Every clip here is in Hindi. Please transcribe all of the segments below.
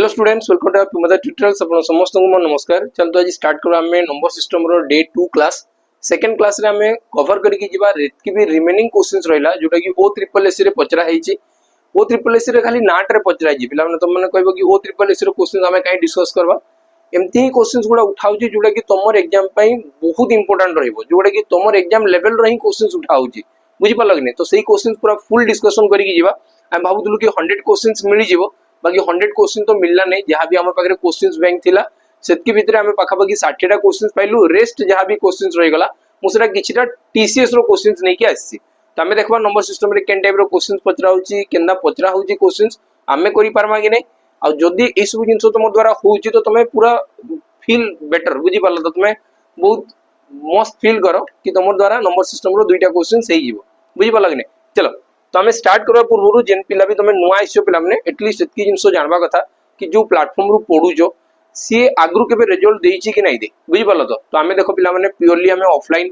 Hello students, welcome to our mother tutorials. अपन समस्त को मोर नमस्कार। चलतो आज स्टार्ट करो हमें नंबर सिस्टम रो डे 2 क्लास सेकंड क्लास रे हमें कवर करके जिबा रेतकी भी रिमेनिंग क्वेश्चंस रहला जोटा कि ओ ट्रिपल एस रे पचरा हेची। ओ ट्रिपल एस रे खाली नाट रे पचरा जी पिला माने तुम माने कहबो कि ओ ट्रिपल एस रे क्वेश्चंस हमें काई डिस्कस करबा। एमती ही क्वेश्चंस गुडा उठाउची जोटा कि तमर एग्जाम पई बहुत इंपोर्टेंट रहइबो, जोटा कि तमर एग्जाम लेवल रे ही क्वेश्चंस उठाउची। बुझि पा लगने तो सही क्वेश्चंस पूरा फुल डिस्कशन करके जिबा। हम भाबुतलु कि 100 क्वेश्चंस मिली जिवो, बाकी 100 क्वेश्चन तो मिलला नहीं। जहां भी हमर पाखरे क्वेश्चंस बैंक थिला सेतकी भितरे हमें पाखापाखि 60 टा क्वेश्चंस पाइलु। रेस्ट जहां भी क्वेश्चंस रहि गला मुसरा किछटा टीसीएस रो क्वेश्चंस नै के आसी। त हमें देखबा नंबर सिस्टम रे केन टाइप रो क्वेश्चंस पचरा होची, केनदा पचरा होची क्वेश्चंस हमें करि पारमा कि नै। आ जदी ए सब जिंस तुम द्वारा होची तो तमे पूरा फील बेटर बुझी पाला। तो तमे बहुत मस्त फील करो कि तुम द्वारा नंबर सिस्टम रो दुईटा क्वेश्चन सही जीवो। बुझी पाला कि नै। चलो तो हमें स्टार्ट करबा पूर्वरु जेन पिला भी तमे नुआ आइसो पिला माने एटलीस्ट एतकी जिंस जानबा कथा कि जो प्लेटफॉर्म रु पढुजो सी आगरु केबे रिजल्ट देइची कि नै दे। बुझी पालो तो हमें देखो पिला माने प्योरली हमें ऑफलाइन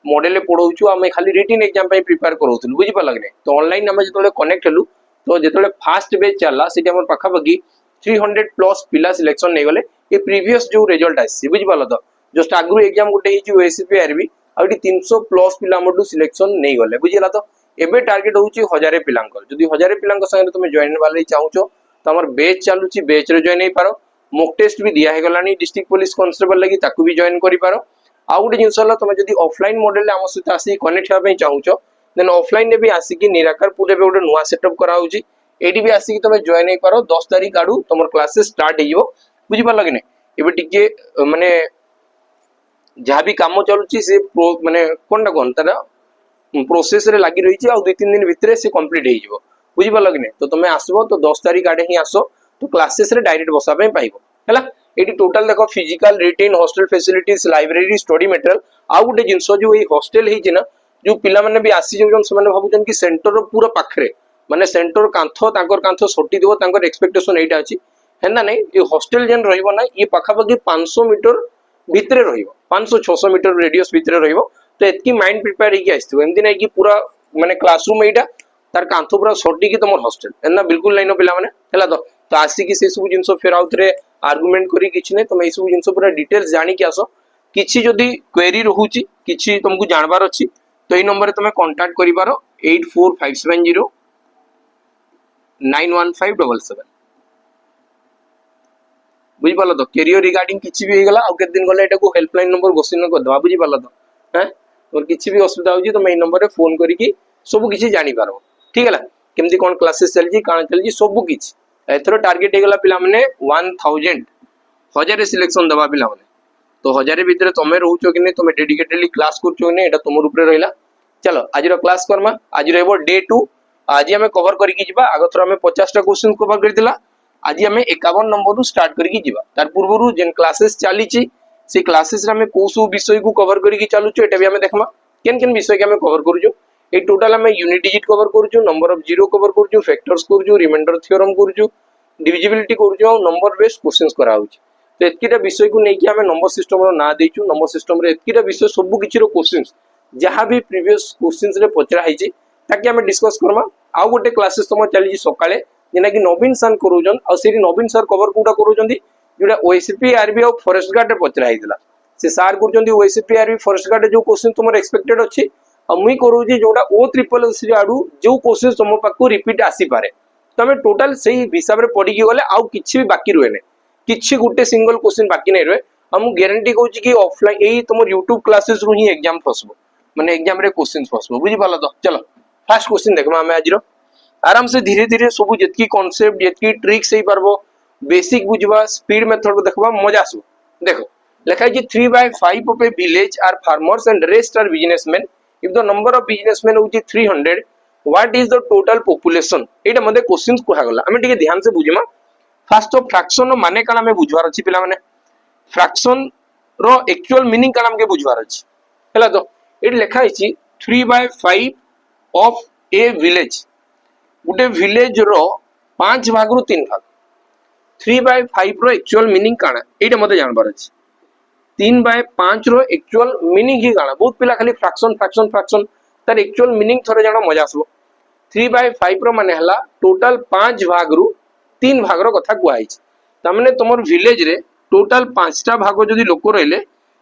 मॉडल ले पढौछु, हमें खाली रिटन एग्जाम पे प्रिपेयर करौथुल। बुझी पाला कि नै। तो ऑनलाइन हमें जतले कनेक्ट हेलु तो जतले फास्ट बैच चलला सेटी हमर पाखा बगी 300 प्लस पिला सिलेक्शन नै गले। ए प्रीवियस जो रिजल्ट आसी बुझी पालो तो जस्ट आगरु एग्जाम गुटे हिची ओएसपी आरबी आउटी 300 प्लस पिला हमरु सिलेक्शन नै गले। बुझिला तो एबे टार्गेट होची 1000 पिलांकर। जदी 1000 पिलांक संगे तुम जॉइन वाले चाहूचो तो हमर बैच चालुची, बैच रे जॉइन हे पारो। मॉक टेस्ट भी दिया हे गलानी डिस्ट्रिक्ट पुलिस कांस्टेबल लगी ताकू भी जॉइन करि पारो। आ गुटे जिंस हला तुम जदी ऑफलाइन मॉडल ले हम सहित आसी कनेक्ट हेबा पई चाहूचो देन ऑफलाइन ने भी आसी कि निराकार पूरे बे गुटे नुवा सेटअप करा होची। एडी भी आसी कि तुम जॉइन हे पारो। 10 तारीख आडू तुमर क्लासेस स्टार्ट हेइबो। बुझि पाला कि नै। एबे टिके माने जहां भी काम चलुची से माने कोनटा कोन तारा प्रोसेस रे लागि रही छी आ 2-3 दिन भितरे से कंप्लीट हे जिवो। बुझि पालो कि नै। तो तुमे आसबो तो 10 तारीख आडे ही आसो तो क्लासेस रे डायरेक्ट बसा पे पाइबो हैला। एडी टोटल देखो physical written hostel facilities library study material आ गुटे जिंसो जो ए हॉस्टल हे छि ना जो पिला माने भी आसी जन से माने भाबुचन कि सेंटर रो पूरा पाखरे माने सेंटर कांथो तांकर कांथो सोटी देबो तांकर एक्सपेक्टेशन एटा अछि हेना नै। ए हॉस्टल जन रहिबो ना ये पाखापाखि 500 मीटर भितरे रहिबो, 500-600 मीटर रेडियस भितरे रहिबो। तो एतकी माइंड प्रिपेयर हे आइतो एमदी नै कि पूरा माने क्लासरूम एटा तार कांथो पूरा सोटी कि तमर हॉस्टल एना बिल्कुल लाइनो पिला माने हैला। तो आसी कि से सब जिंसो फेर आउतरे आर्गुमेंट करी किछि नै तमे ए सब जिंसो पूरा डिटेल्स जानि कि आसो। किछि जदी क्वेरी रहूची किछि तुमको जानबार अछि तो ए नंबर रे तमे कांटेक्ट करि पारो 84570 91577। बुझी पालो तो कैरियर रिगार्डिंग किछि भी हे गला आ के दिन गले एटा को हेल्पलाइन नंबर घोषित कर दवा। बुझी पालो तो हैं और किछि भी असुविधा होची तो मैं नंबर रे फोन करी कि सब किछि जानि पारो। ठीक है ला केमती कोन क्लासेस चलजी काना चलजी सब किछि। एथरो टारगेट हे गला पिला माने 1000 सिलेक्शन दबा पिला माने तो 1000 भीतर तमे रहउचो कि नै तमे डेडिकेटेडली क्लास करचो कि नै एटा तुमर ऊपर रहिला। चलो आज रो क्लास करमा। आज रहबो डे 2। आज हमें कवर करिकि जिबा। आगो थरा हमें 50 टा क्वेश्चन कवर कर दिला। आज हमें 51 नंबर रु स्टार्ट करिकि जिबा। तार पूर्वरु जेन क्लासेस चालीची से क्लासेस रे हमें कोसु विषय को कवर करिकि चालुचो एटा भी हमें देखमा केन केन विषय के हमें कवर करूजो। ए टोटल हमें यूनिट डिजिट कवर करूजो, नंबर ऑफ जीरो कवर करूजो, फैक्टर्स करूजो, रिमाइंडर थ्योरम करूजो, डिविजिबिलिटी करूजो और नंबर बेस्ड क्वेश्चंस करा होची। तो एतकीटा विषय को नै कि हमें नंबर सिस्टम रो ना देइचू। नंबर सिस्टम रे एतकीटा विषय सब किछि रो क्वेश्चंस जहां भी प्रीवियस क्वेश्चंस रे पचरा हिची ताकि हमें डिस्कस करमा। आ गोटे क्लासेस तम चली सकाळे जेना कि नवीन सर करूजन और सेरी नवीन सर कवर कोटा करूजंदी जोडा ओएसपी आरबी और फॉरेस्ट गार्ड रे पचरा हितला। से सार करजंदी ओएसपी आरबी फॉरेस्ट गार्ड जो क्वेश्चन तुमर एक्सपेक्टेड अछि आ मुई करूजी जोडा ओ ट्रिपल एस रे आडू जो क्वेश्चन तुम पाकू रिपीट आसी पारे तमे टोटल सही हिसाब रे पढी कि गले आ किछि भी बाकी रहै नै। किछि गुटे सिंगल क्वेश्चन बाकी नै रहै। हम गारंटी कहूची कि ऑफलाइन एई तुमर YouTube क्लासेस रु ही एग्जाम फसबो माने एग्जाम रे क्वेश्चन फसबो। बुझी पाला तो चलो फर्स्ट क्वेश्चन देखमा हमें आज रो आराम से धीरे धीरे सब जतकी कांसेप्ट जतकी ट्रिक्स हे पारबो बेसिक बुझबा स्पीड मेथड को देखबा मजा आसो। देखो लिखा है 3/5 of a village are farmers and rest are businessman if the number of businessman होची 300 what is the total population. एटा मध्ये क्वेश्चंस कोहा गला हमें टिके ध्यान से बुझिमा। फर्स्ट ऑफ फ्रैक्शन माने काना हमें बुझवार अछि पिला माने फ्रैक्शन रो एक्चुअल मीनिंग काना हमके बुझवार अछि हैला। तो एट लिखा है 3/5 of a village Gute village रो 5 भाग रु 3 भाग 3/5 रो एक्चुअल मीनिंग काना एटा मते जानबार अछि। 3/5 रो एक्चुअल मीनिंग ही काना बहुत पिला खाली फ्रैक्शन फ्रैक्शन फ्रैक्शन तार एक्चुअल मीनिंग थोरे जाना मजा आसबो। 3/5 रो माने हला टोटल 5 भाग रु 3 भाग रो कथा कुआ हिच तामने तुमर विलेज रे टोटल 5टा भाग जदि लोक रहिले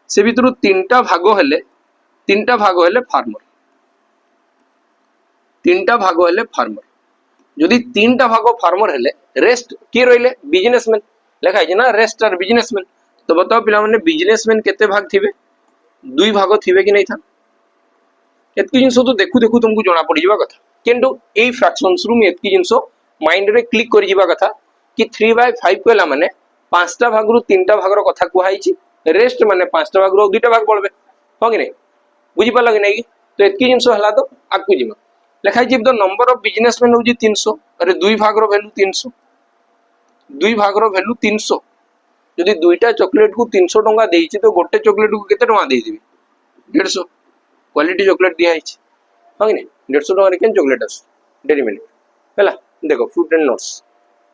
से भितर 3टा भाग हेले फार्मर, 3टा भाग हेले फार्मर। जदि 3टा भाग फार्मर हेले रेस्ट किए रहिले बिजनेसमैन लेखा है ना, रेस्ट आर बिजनेसमैन। तो बताओ पिला माने बिजनेसमैन केते भाग थिबे? 2 भाग थिबे कि नहीं था? एतकी जिंस तो देखु देखु तुमको जना पड़ जिबा कथा, किंतु एई फ्रैक्शंस रु में एतकी जिंस माइंड रे क्लिक कर जिबा कथा कि 3/5 कहला माने 5टा भाग रु 3टा भाग रो कथा कुहा हिची, रेस्ट माने 5टा भाग रु 2टा भाग पड़बे, हो कि नहीं? बुझी पाला कि नहीं? तो एतकी जिंस हला तो आकु जिमा लेखा है द नंबर ऑफ बिजनेसमैन होजी 300, अरे 2 भाग रो वैल्यू 300, 2 भाग रो वैल्यू 300। जदि 2टा चॉकलेट को 300 टंका देइछि तो गोटे चॉकलेट को केते टंका देइ दिबी? 150। क्वालिटी चॉकलेट दिया है, हाँ कि नहीं? 150 टंका रे केन चॉकलेट आस डेरी मिल्क हला देखो फ्रूट एंड नट्स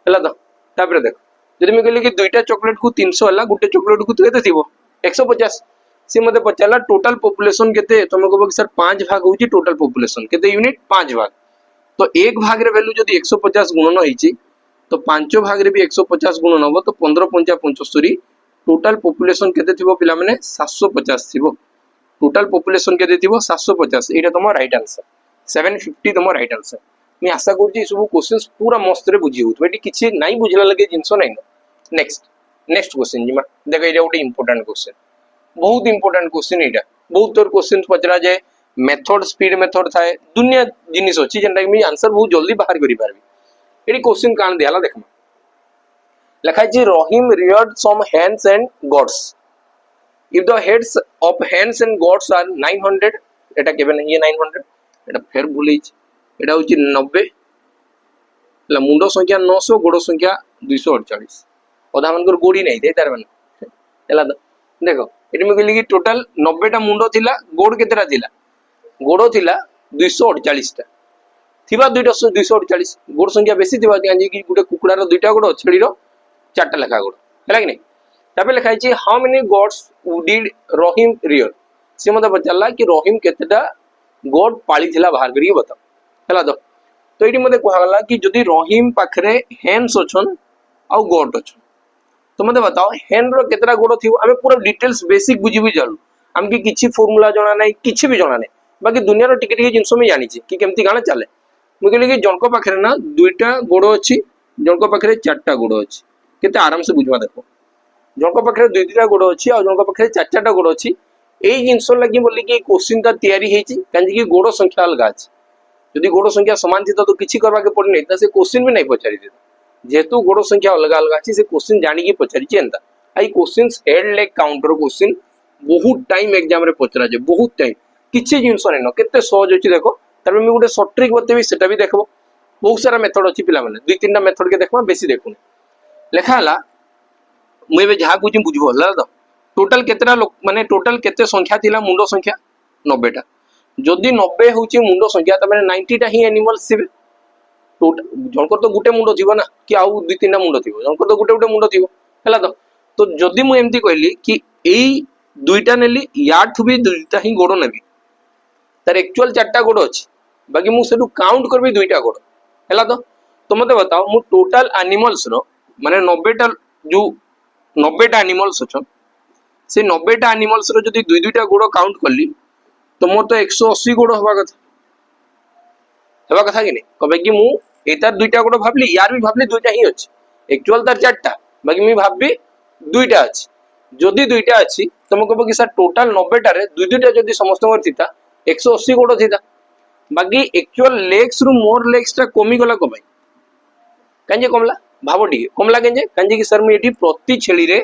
हला तो तापर देखो जदि मैं कहली कि 2टा चॉकलेट को 300 हला, गोटे चॉकलेट को केते थिबो 150। से मते पचाला टोटल पॉपुलेशन केते, तुम कहबो कि सर 5 भाग होची टोटल पॉपुलेशन केते यूनिट 5 भाग, तो 1 भाग रे वैल्यू जदि 150 गुणन होईची तो 5 भाग रे भी 150 गुणन होबो, तो 15 5 75 टोटल पॉपुलेशन केते थिबो पिला माने 750 थिबो। टोटल पॉपुलेशन केते थिबो 750, एटा तुम राइट आंसर 750 तुम राइट आंसर। मैं आशा करूची सब क्वेश्चंस पूरा मस्त रे बुझी होत बेटी, किछि नाही बुझला लगे जिंसो नाही। नेक्स्ट क्वेश्चन जिमा देखो एटा गोटे इंपोर्टेंट क्वेश्चन, बहुत इंपोर्टेंट क्वेश्चन एटा। बहुत तोर क्वेश्चन पचरा जाए, मेथड स्पीड मेथड थाए, दुनिया जिनिस अछि जेंटा कि मैं आंसर बहुत जल्दी बाहर करि पारबी। एडी क्वेश्चन कान दियाला देखमा लिखा छै Rahim reared some hens and goats if the heads of hens and goats are 900, एटा केबे नहीं है 900, एटा फेर भूलै छै, एटा होछि 90 ला मुंडो संख्या 900 गोडो संख्या 248, ओदा मनकर गोडी नहीं दे तार माने हला देखो एटी में कहली कि टोटल 90 टा मुंडो थिला, गोड केतेरा थिला? गोडो थिला 248 टा थिबा 248, गोड संख्या बेसी थिबा कि गुटे कुकुडा रो 2टा गोड छेड़ी रो 4टा लेखा गोड हैला कि नहीं? ताबे लिखा छै how many God's did Rahim rear, से मते बचाला कि रहीम केतेटा गोड पाली थिला बाहर करी बताओ हैला। तो एटी मते कहला कि जदी रहीम पाखरे हेन्स अछन आ गोड अछन तो मते बताओ हेन रो केतरा गोड़ थिबो? आमे पूरा डिटेल्स बेसिक बुझी भी जालु, हमके किछि फार्मूला जणा नै, किछि भी जणा नै, बाकी दुनिया रो टिके टिके जिंसो में जानि छी कि केमती गाना चले। मु कहली कि जणको पाखरे ना 2टा गोड़ अछि, जणको पाखरे 4टा गोड़ अछि, केते आराम से बुझवा देखो। जणको पाखरे 2टा गोड़ अछि आ जणको पाखरे 4टा गोड़ अछि, एई जिंसो लागि बोली कि क्वेश्चन ता तयारी हेछि कांजी कि गोड़ संख्या अलग अछि। यदि गोड़ संख्या समान थिता तो किछि करबा के पड़ि नै, त से क्वेश्चन भी नै पचारि देता। जेहेतु गोड़ संख्या अलग अलग अछि से क्वेश्चन जानि के पचारि छी एंता। आई questions head leg counter question बहुत टाइम एग्जाम रे पचरा जे, बहुत टाइम किछि जिंस नै न केते सहज अछि देखो। तार में गोटे शॉर्ट ट्रिक बतेबी सेटा भी देखबो, बहुत सारा मेथड अछि पिला माने 2-3टा मेथड के देखबा, बेसी देखुन लेखा हला। मु एबे जहा कुछ बुझबो हला तो टोटल केतेरा लोक माने टोटल केते संख्या थिला मुंडो संख्या 90 टा, जदि 90 होची मुंडो संख्या त माने 90 टा ही एनिमल्स थिबे। जनकर तो गुटे मुंडो थी ना कि आउ 2-3टा मुंडो थी, जनकर तो गुटे गुटे मुंडो थी है तो जदि मु एमती कहली कि एई 2टा नेली याठु भी 2टा ही गोड़ नेबी, तार एक्चुअल 4टा गोड़ अछि, बाकी मु सेटु काउंट करबी 2टा गोड़ है तो मते बताओ मु टोटल एनिमल्स रो माने 90टा जो 90टा एनिमल्स अछन से 90टा एनिमल्स रो जदि 2-2टा गोड़ काउंट करली तो मोर तो 180 गोड़ होबा कथा कि नहीं? कबे कि मु एतार 2टा गोड़ भाबली, यार भी भाबली 2टा ही अछि, एक्चुअल तार 4टा, बाकी मी भाबी 2टा अछि। जदि 2टा अछि तो मु कहबो कि सर टोटल 90टा रे 2-2टा जदि समस्त कर थिता 180 गोड़ थिता, बाकी एक्चुअल लेग्स रु मोर लेग्स ता कमी गला को भाई कांजे कमला भाबो टी कमला कांजे कि सर मु एठी प्रति छेली रे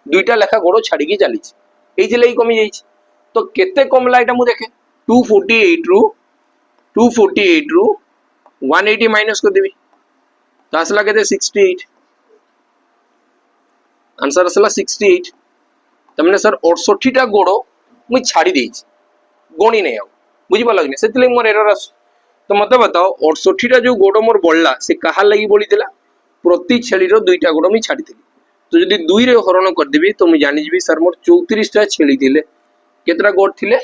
2टा लेखा गोड़ छाडी की चली छी, एथि लई कमी जाई छी। तो केते कमला एटा मु देखे 248 रु 180 माइनस कर देबी तो आसला केते 68, आंसर आसला 68। तमने सर 68 टा गोड़ मु छाडी देई छी, गणी नै आ बुझी पा लगने सेति मोर एरर आस। तो मते बताओ 68 टा जो गोड़ मोर बढ़ला से कहा लगी बढ़ीला? प्रति छेली रो 2टा गोड़ मु छाडी देली, तो जदि 2 रे हरण कर देबी तो मु जानि जिबी सर मोर 34 टा छेली थिले, केतरा गोड़ थिले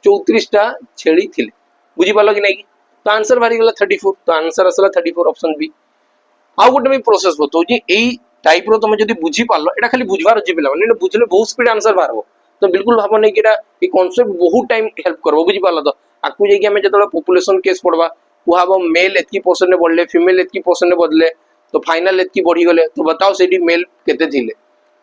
34 टा छेली थिले, बुझी पा लगी नै कि? तो आंसर बाहरी गला 34, तो आंसर आसला 34 ऑप्शन बी। आउ गोटे भी प्रोसेस बतो जी एई टाइप रो तुम जदी बुझी पालो एटा खाली बुझवार अछि पिला माने बुझले बहुत स्पीड आंसर बाहरबो तो बिल्कुल भाबो नै कि एटा ए कांसेप्ट बहुत टाइम हेल्प करबो बुझी पालो तो आकु जे कि हमें जतले पॉपुलेशन केस पड़वा कुहाबो मेल एतकी परसेंट बढ़ले फीमेल एतकी परसेंट बदले तो फाइनल एतकी बढ़ी गले तो बताओ सेठी मेल केते थिले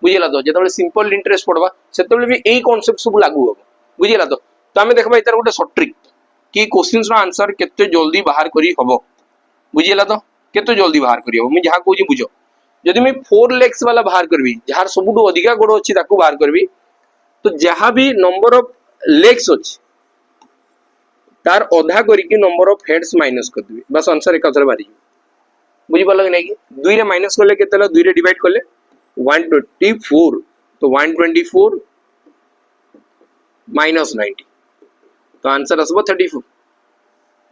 बुझिला तो जतले सिंपल इंटरेस्ट पड़वा सेतले भी एई कांसेप्ट सब लागू हो बुझिला तो हमें देखबा इतार गोटे शॉर्ट ट्रिक कि क्वेश्चंस रो आंसर केते जल्दी बाहर करी हबो बुझिला तो केते जल्दी बाहर करी हबो मैं जहा कहूची बुझो जदि मैं 4 लेग्स वाला बाहर करबी जहार सबुटो अधिका गोड़ अछि ताकू बाहर करबी तो जहां भी नंबर ऑफ लेग्स अछि तार आधा करी कि नंबर ऑफ हेड्स माइनस कर देबी बस आंसर एक थरे बारी बुझी पालो कि नै कि 2 रे माइनस करले केतेला 2 रे डिवाइड करले 124 तो 124 माइनस 90 तो आंसर आसबो 34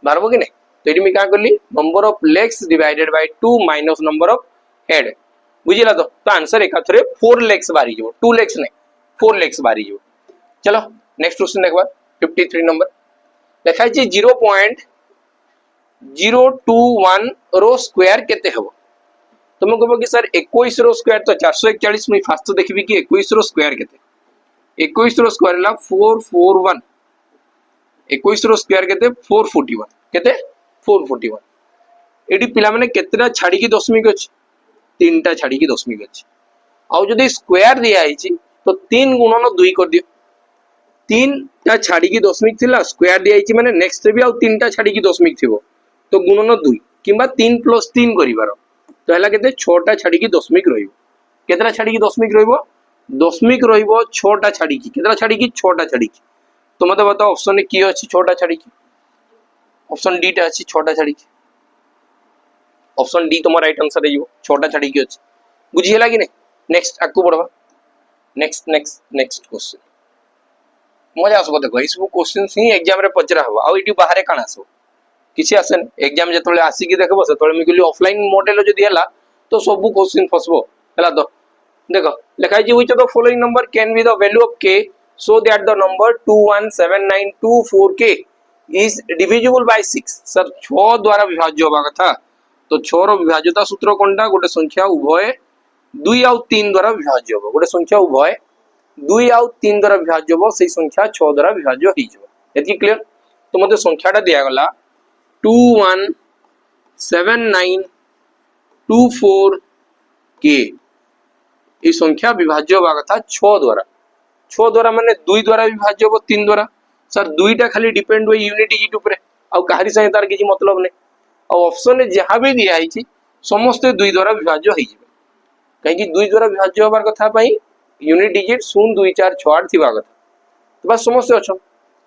बारबो कि नै तो एटी मैं का करली number of legs divided by 2 minus number of head बुझिला तो आंसर एक थरे 4 लेग्स बारी जो 2 लेग्स नै 4 लेग्स बारी जो चलो नेक्स्ट क्वेश्चन देखबा 53 नंबर देखा छी 0.021 रो स्क्वायर केते हबो तुम कहबो कि सर 21 रो स्क्वायर तो 441 मैं फास्ट तो देखबी कि 21 रो स्क्वायर केते 21 रो स्क्वायर ला 441 21 रो स्क्वायर केते 441 केते 441 एडी पिला माने केतेटा छाडी की दशमिक अछि तीनटा छाडी की दशमिक अछि आउ जदी स्क्वायर दिया आइछि तो 3 गुणन 2 कर दियो 3 टा छाडी की दशमिक थिला स्क्वायर दिया आइछि माने नेक्स्ट भी आउ 3 टा छाडी की दशमिक थिबो तो गुणन 2 किबा 3 + 3 करिवार तो हला केते 6 टा छाडी की दशमिक रहिबो केतरा छाडी की दशमिक रहिबो दशमिक रहिबो 6 टा छाडी की केतरा छाडी की 6 टा छाडी की तो मते बताओ ऑप्शन में की अछि 6 टा छाडी की ऑप्शन डी टा अछि 6 टा छाडी की ऑप्शन डी तुम राइट आंसर है 6 टा छाडी की अछि बुझियला कि नै नेक्स्ट आकु बढ़वा नेक्स्ट नेक्स्ट नेक्स्ट क्वेश्चन मजा आसबो देखो इस क्वेश्चन ही एग्जाम रे पचरा हो आ इटी बाहर काना आसो किछि आसेन एग्जाम जतले आसी की देखबो सेतले मी कहली ऑफलाइन मॉडल जदी हला तो सब क्वेश्चन फसबो हला तो देखो लिखाई जी which of the following number can be the value of k so that the number 217924k is divisible by 6 sir 6 द्वारा विभाज्य होबा कथा तो 6 रो विभाज्यता सूत्र कोनटा गोटे संख्या उभय 2 आउ 3 द्वारा विभाज्य होबो गोटे संख्या उभय 2 आउ 3 द्वारा विभाज्य होबो सेही संख्या 6 द्वारा विभाज्य होई जबो एति क्लियर तो मते संख्याटा दिया गला 217924k ए संख्या विभाज्य होबा कथा 6 द्वारा माने 2 द्वारा विभाज्य होबो 3 द्वारा सर 2 टा खाली डिपेंड हो यूनिट डिजिट ऊपर आ काहरी संगे तार किछि मतलब नै आ ऑप्शन में जहां भी दिया आइछि समस्त 2 द्वारा विभाज्य होई जबे काहे कि 2 द्वारा विभाज्य होबार कथा पई यूनिट डिजिट 0 2 4 6 8 थिबा कथा तो बस समस्त अछो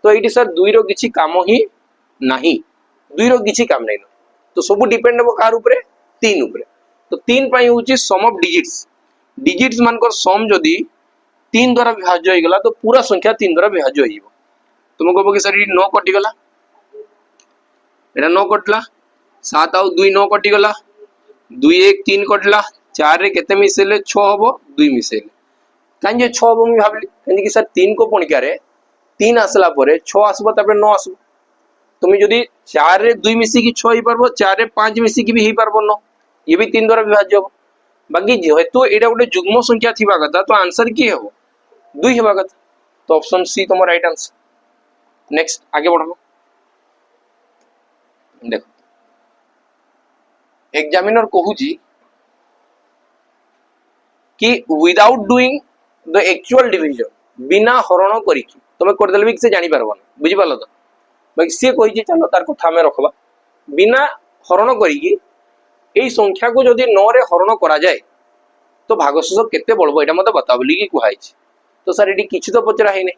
तो एटी सर 2 रो किछि काम ही नाही 2 रो किछि काम नै तो सब डिपेंड हो कार ऊपर 3 ऊपर तो 3 पई होछि सम ऑफ डिजिट्स मानकर सम जदी 3 द्वारा विभाज्य हो गला तो पूरा संख्या 3 द्वारा विभाज्य हो जिवो तुम कहबो कि सर 9 कटि गला एटा 9 कटला 7 आउ 2 9 कटि गला 2 1 3 कटला 4 रे केते मिसेले 6 हबो 2 मिसेले काहे जे 6 हबो मी भाबली काहे कि सर 3 को पणिका रे 3 आसला परे 6 आसबो तबे 9 आसबो तुम जदी 4 रे 2 मिसी की 6 ही परबो 4 रे 5 मिसी की भी ही परबो 9 ये भी 3 द्वारा विभाज्य हो बाकी जेहेतु एटा गोटे जुग्म संख्या थिबा कथा तो आंसर की हो 2 हेबा कथा तो ऑप्शन सी तुम राइट आंसर नेक्स्ट आगे बढ़ो देखो एग्जामिनर कहूजी कि without doing the actual division बिना हरण करी तुम कर देले भी से जानि परबो ना बुझि पालो तो बाकी से कहि जे चलो तार कथा में रखबा बिना हरण करी एई संख्या को जदी 9 रे हरण करा जाए तो भागशेष केते बळबो एटा मते बता बोली कि कुहाई छै तो सर एटी किछि तो पचरा है नै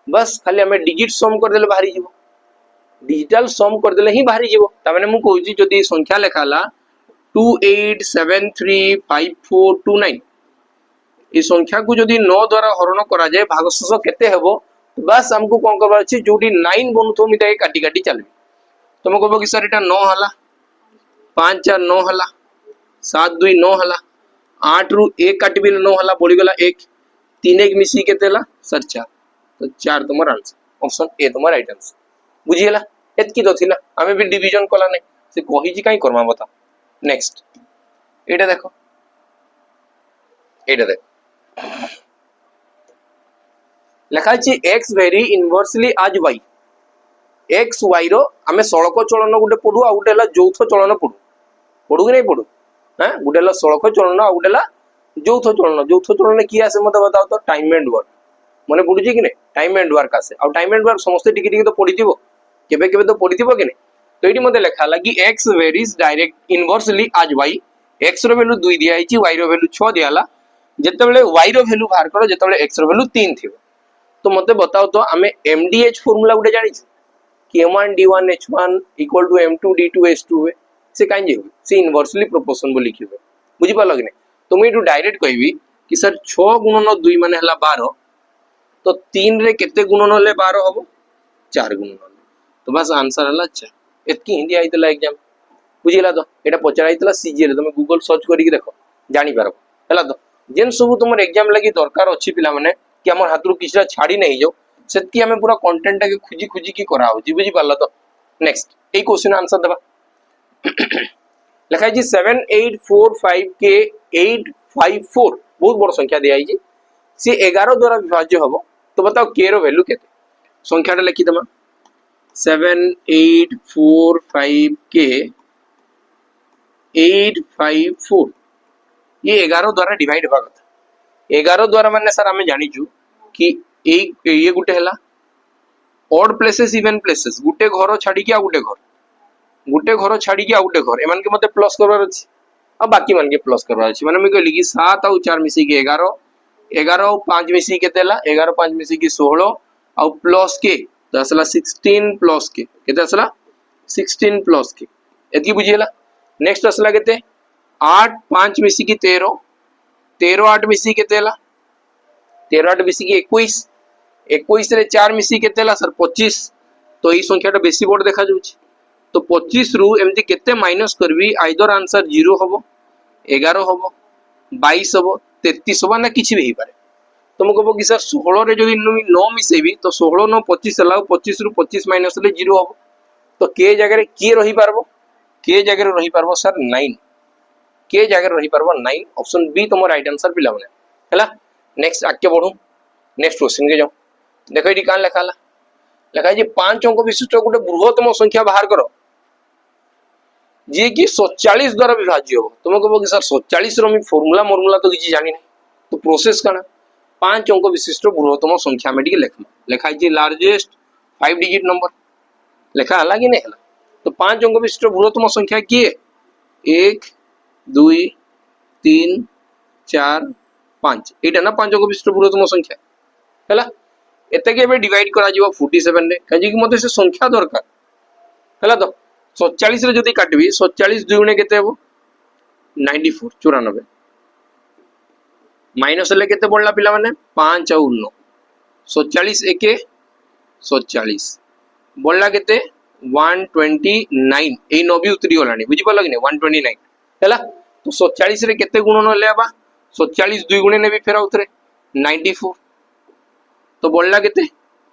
बस खाली हमें डिजिट सम कर देले बाहरी जीवो डिजिटल सम कर देले ही बाहरी जीवो ता माने मु कहूची जदी संख्या लेखाला 28735429 ए संख्या को जदी 9 द्वारा हरण करा जाए भागशेष केते हेबो बस हमको कोन करबा अछि जोडी 9 बनथो मिटा काटी काटी चलबी तुम कहबो कि सर एटा 9 हला 5 4 9 हला 7 2 9 हला 8 रु 1 काटबी 9 हला बढी गला 1 3 1 मिसी केतेला सर 4 तो 4 तुम्हारा आंसर ऑप्शन ए तुम्हारा राइट आंसर बुझियला एतकी तो थिला हमें भी डिवीजन कला नै से कहि जी काई करमा बता नेक्स्ट एटा देखो एटा देख लेखा अछि x वेरी इनवर्सली आज y x y रो आमे सड़क चलन गुटे पढु आ गुटे हला यौथ चलन पढु पढु कि नहीं पढु हां गुटे हला सड़क चलन आ गुटे हला यौथ चलन की आसे मते बताओ तो टाइम एंड वर्क मने पढुची कि नहीं टाइम एंड वर्क आसे आ टाइम एंड वर्क समस्त टिके टिके तो पढिथिबो केबे केबे तो पढिथिबो कि नहीं तो एटी मते लेखा लागी x वेरीज डायरेक्ट इनवर्सली आज y x रो वैल्यू 2 दिया आइची y रो वैल्यू 6 दियाला जेतेबेले y रो वैल्यू बाहर करो जेतेबेले x रो वैल्यू 3 थिबो तो मते बताओ तो आमे mdh फार्मूला गुटे जानि कि m1 d1 h1 equal to m2 d2 h2 हुए से काई जे से इनवर्सली प्रोपोर्शन बोली लिखिबे बुझि पालो कि नहीं तो मैं डायरेक्ट कहबी कि सर 6 गुणन 2 माने हला 12 तो 3 रे केते गुणन होले 12 हबो 4 गुणन तो बस आंसर हला अच्छा एतकी हिंदी आइतला एग्जाम बुझिला तो एटा पचरा आइतला सीजीएल तुम गूगल सर्च करी देखो जानि पारो हला तो जेन सब तुमर एग्जाम लागि दरकार अछि पिला माने कि हमर हाथरु किछरा छाड़ी नहीं जाओ सेतकी हमें पूरा कंटेंट के खुजी खुजी की करा हो जी बुझि पारला तो नेक्स्ट ए क्वेश्चन आंसर देबा लिखा है जी 7845 के 854 बहुत बड़ संख्या दिया है जी से 11 द्वारा विभाज्य हबो तो बताओ के रो वैल्यू केते संख्याटा लिखि दमा 7845 के 854 ये 11 द्वारा डिवाइड होगा कथा 11 द्वारा माने सर हमें जानी छु कि एक ये गुटे हला ऑड प्लेसेस इवन प्लेसेस गुटे घर छाडी के आ गुटे घर छाडी के आ गुटे घर एमान के मते प्लस करबार अछि आ बाकी मान के प्लस करबार अछि माने मैं कहली कि 7 और 4 मिसी के 11 11 और 5 मिसी के तेला 11 5 मिसी के 16 और प्लस के तो असला 16 प्लस के केते असला 16 प्लस के एती बुझियला नेक्स्ट असला केते 8 5 मिसी की 13 13 8 मिसी के तेला 13 8 मिसी की 21 21 रे 4 मिसी के तेला सर 25 तो ई संख्याटा बेसी बड़ देखा जाउची तो 25 रु एमती केते माइनस करबी आइदर आंसर 0 हबो 11 हबो 22 हबो 33 हबो ना किछि भी पारे तो मको कि सर 16 रे जदी 9 मिसेबी तो 16 9 25 हला 25 रु 25 माइनस ले 0 हबो तो के जगह रे के रही पारबो के जगह रे रही पारबो सर 9 के जगह रे रही पारबो 9 ऑप्शन बी तमो राइट आंसर पिला बने हला नेक्स्ट आके बढ़ू नेक्स्ट क्वेश्चन के जाओ देखो ये कान लिखा लिखा है 5 अंक विशिष्ट गोटे बृहत्तम संख्या बाहर करो जे कि 47 द्वारा विभाज्य हो तुम कहो कि सर 47 रो फॉर्मूला तो किछि जानि नै तो प्रोसेस काना 5 अंक विशिष्ट बृहत्तम संख्या में टिके लिखा है लार्जेस्ट 5 डिजिट नंबर लिखा हला कि नै हला तो 5 अंक विशिष्ट बृहत्तम संख्या की 1 2 3 4 5 एटा ना 5 अंक विशिष्ट बृहत्तम संख्या हला एते के बे डिवाइड करा जीवा 47 रे काजी कि मते से संख्या दरकार हला तो 47 रे जदी काटबी 47 2 गुणे केते हेबो 94 94 माइनस ले केते पड़ला पिला माने 5 और 9 47 एके 47 बोलला केते 129 ए 9 भी उतरी गलानी बुझी पलक ने 129 हला तो 47 रे केते गुणन ले आबा 47 2 गुणे ने भी फेरा उतरे 94 तो बोलला केते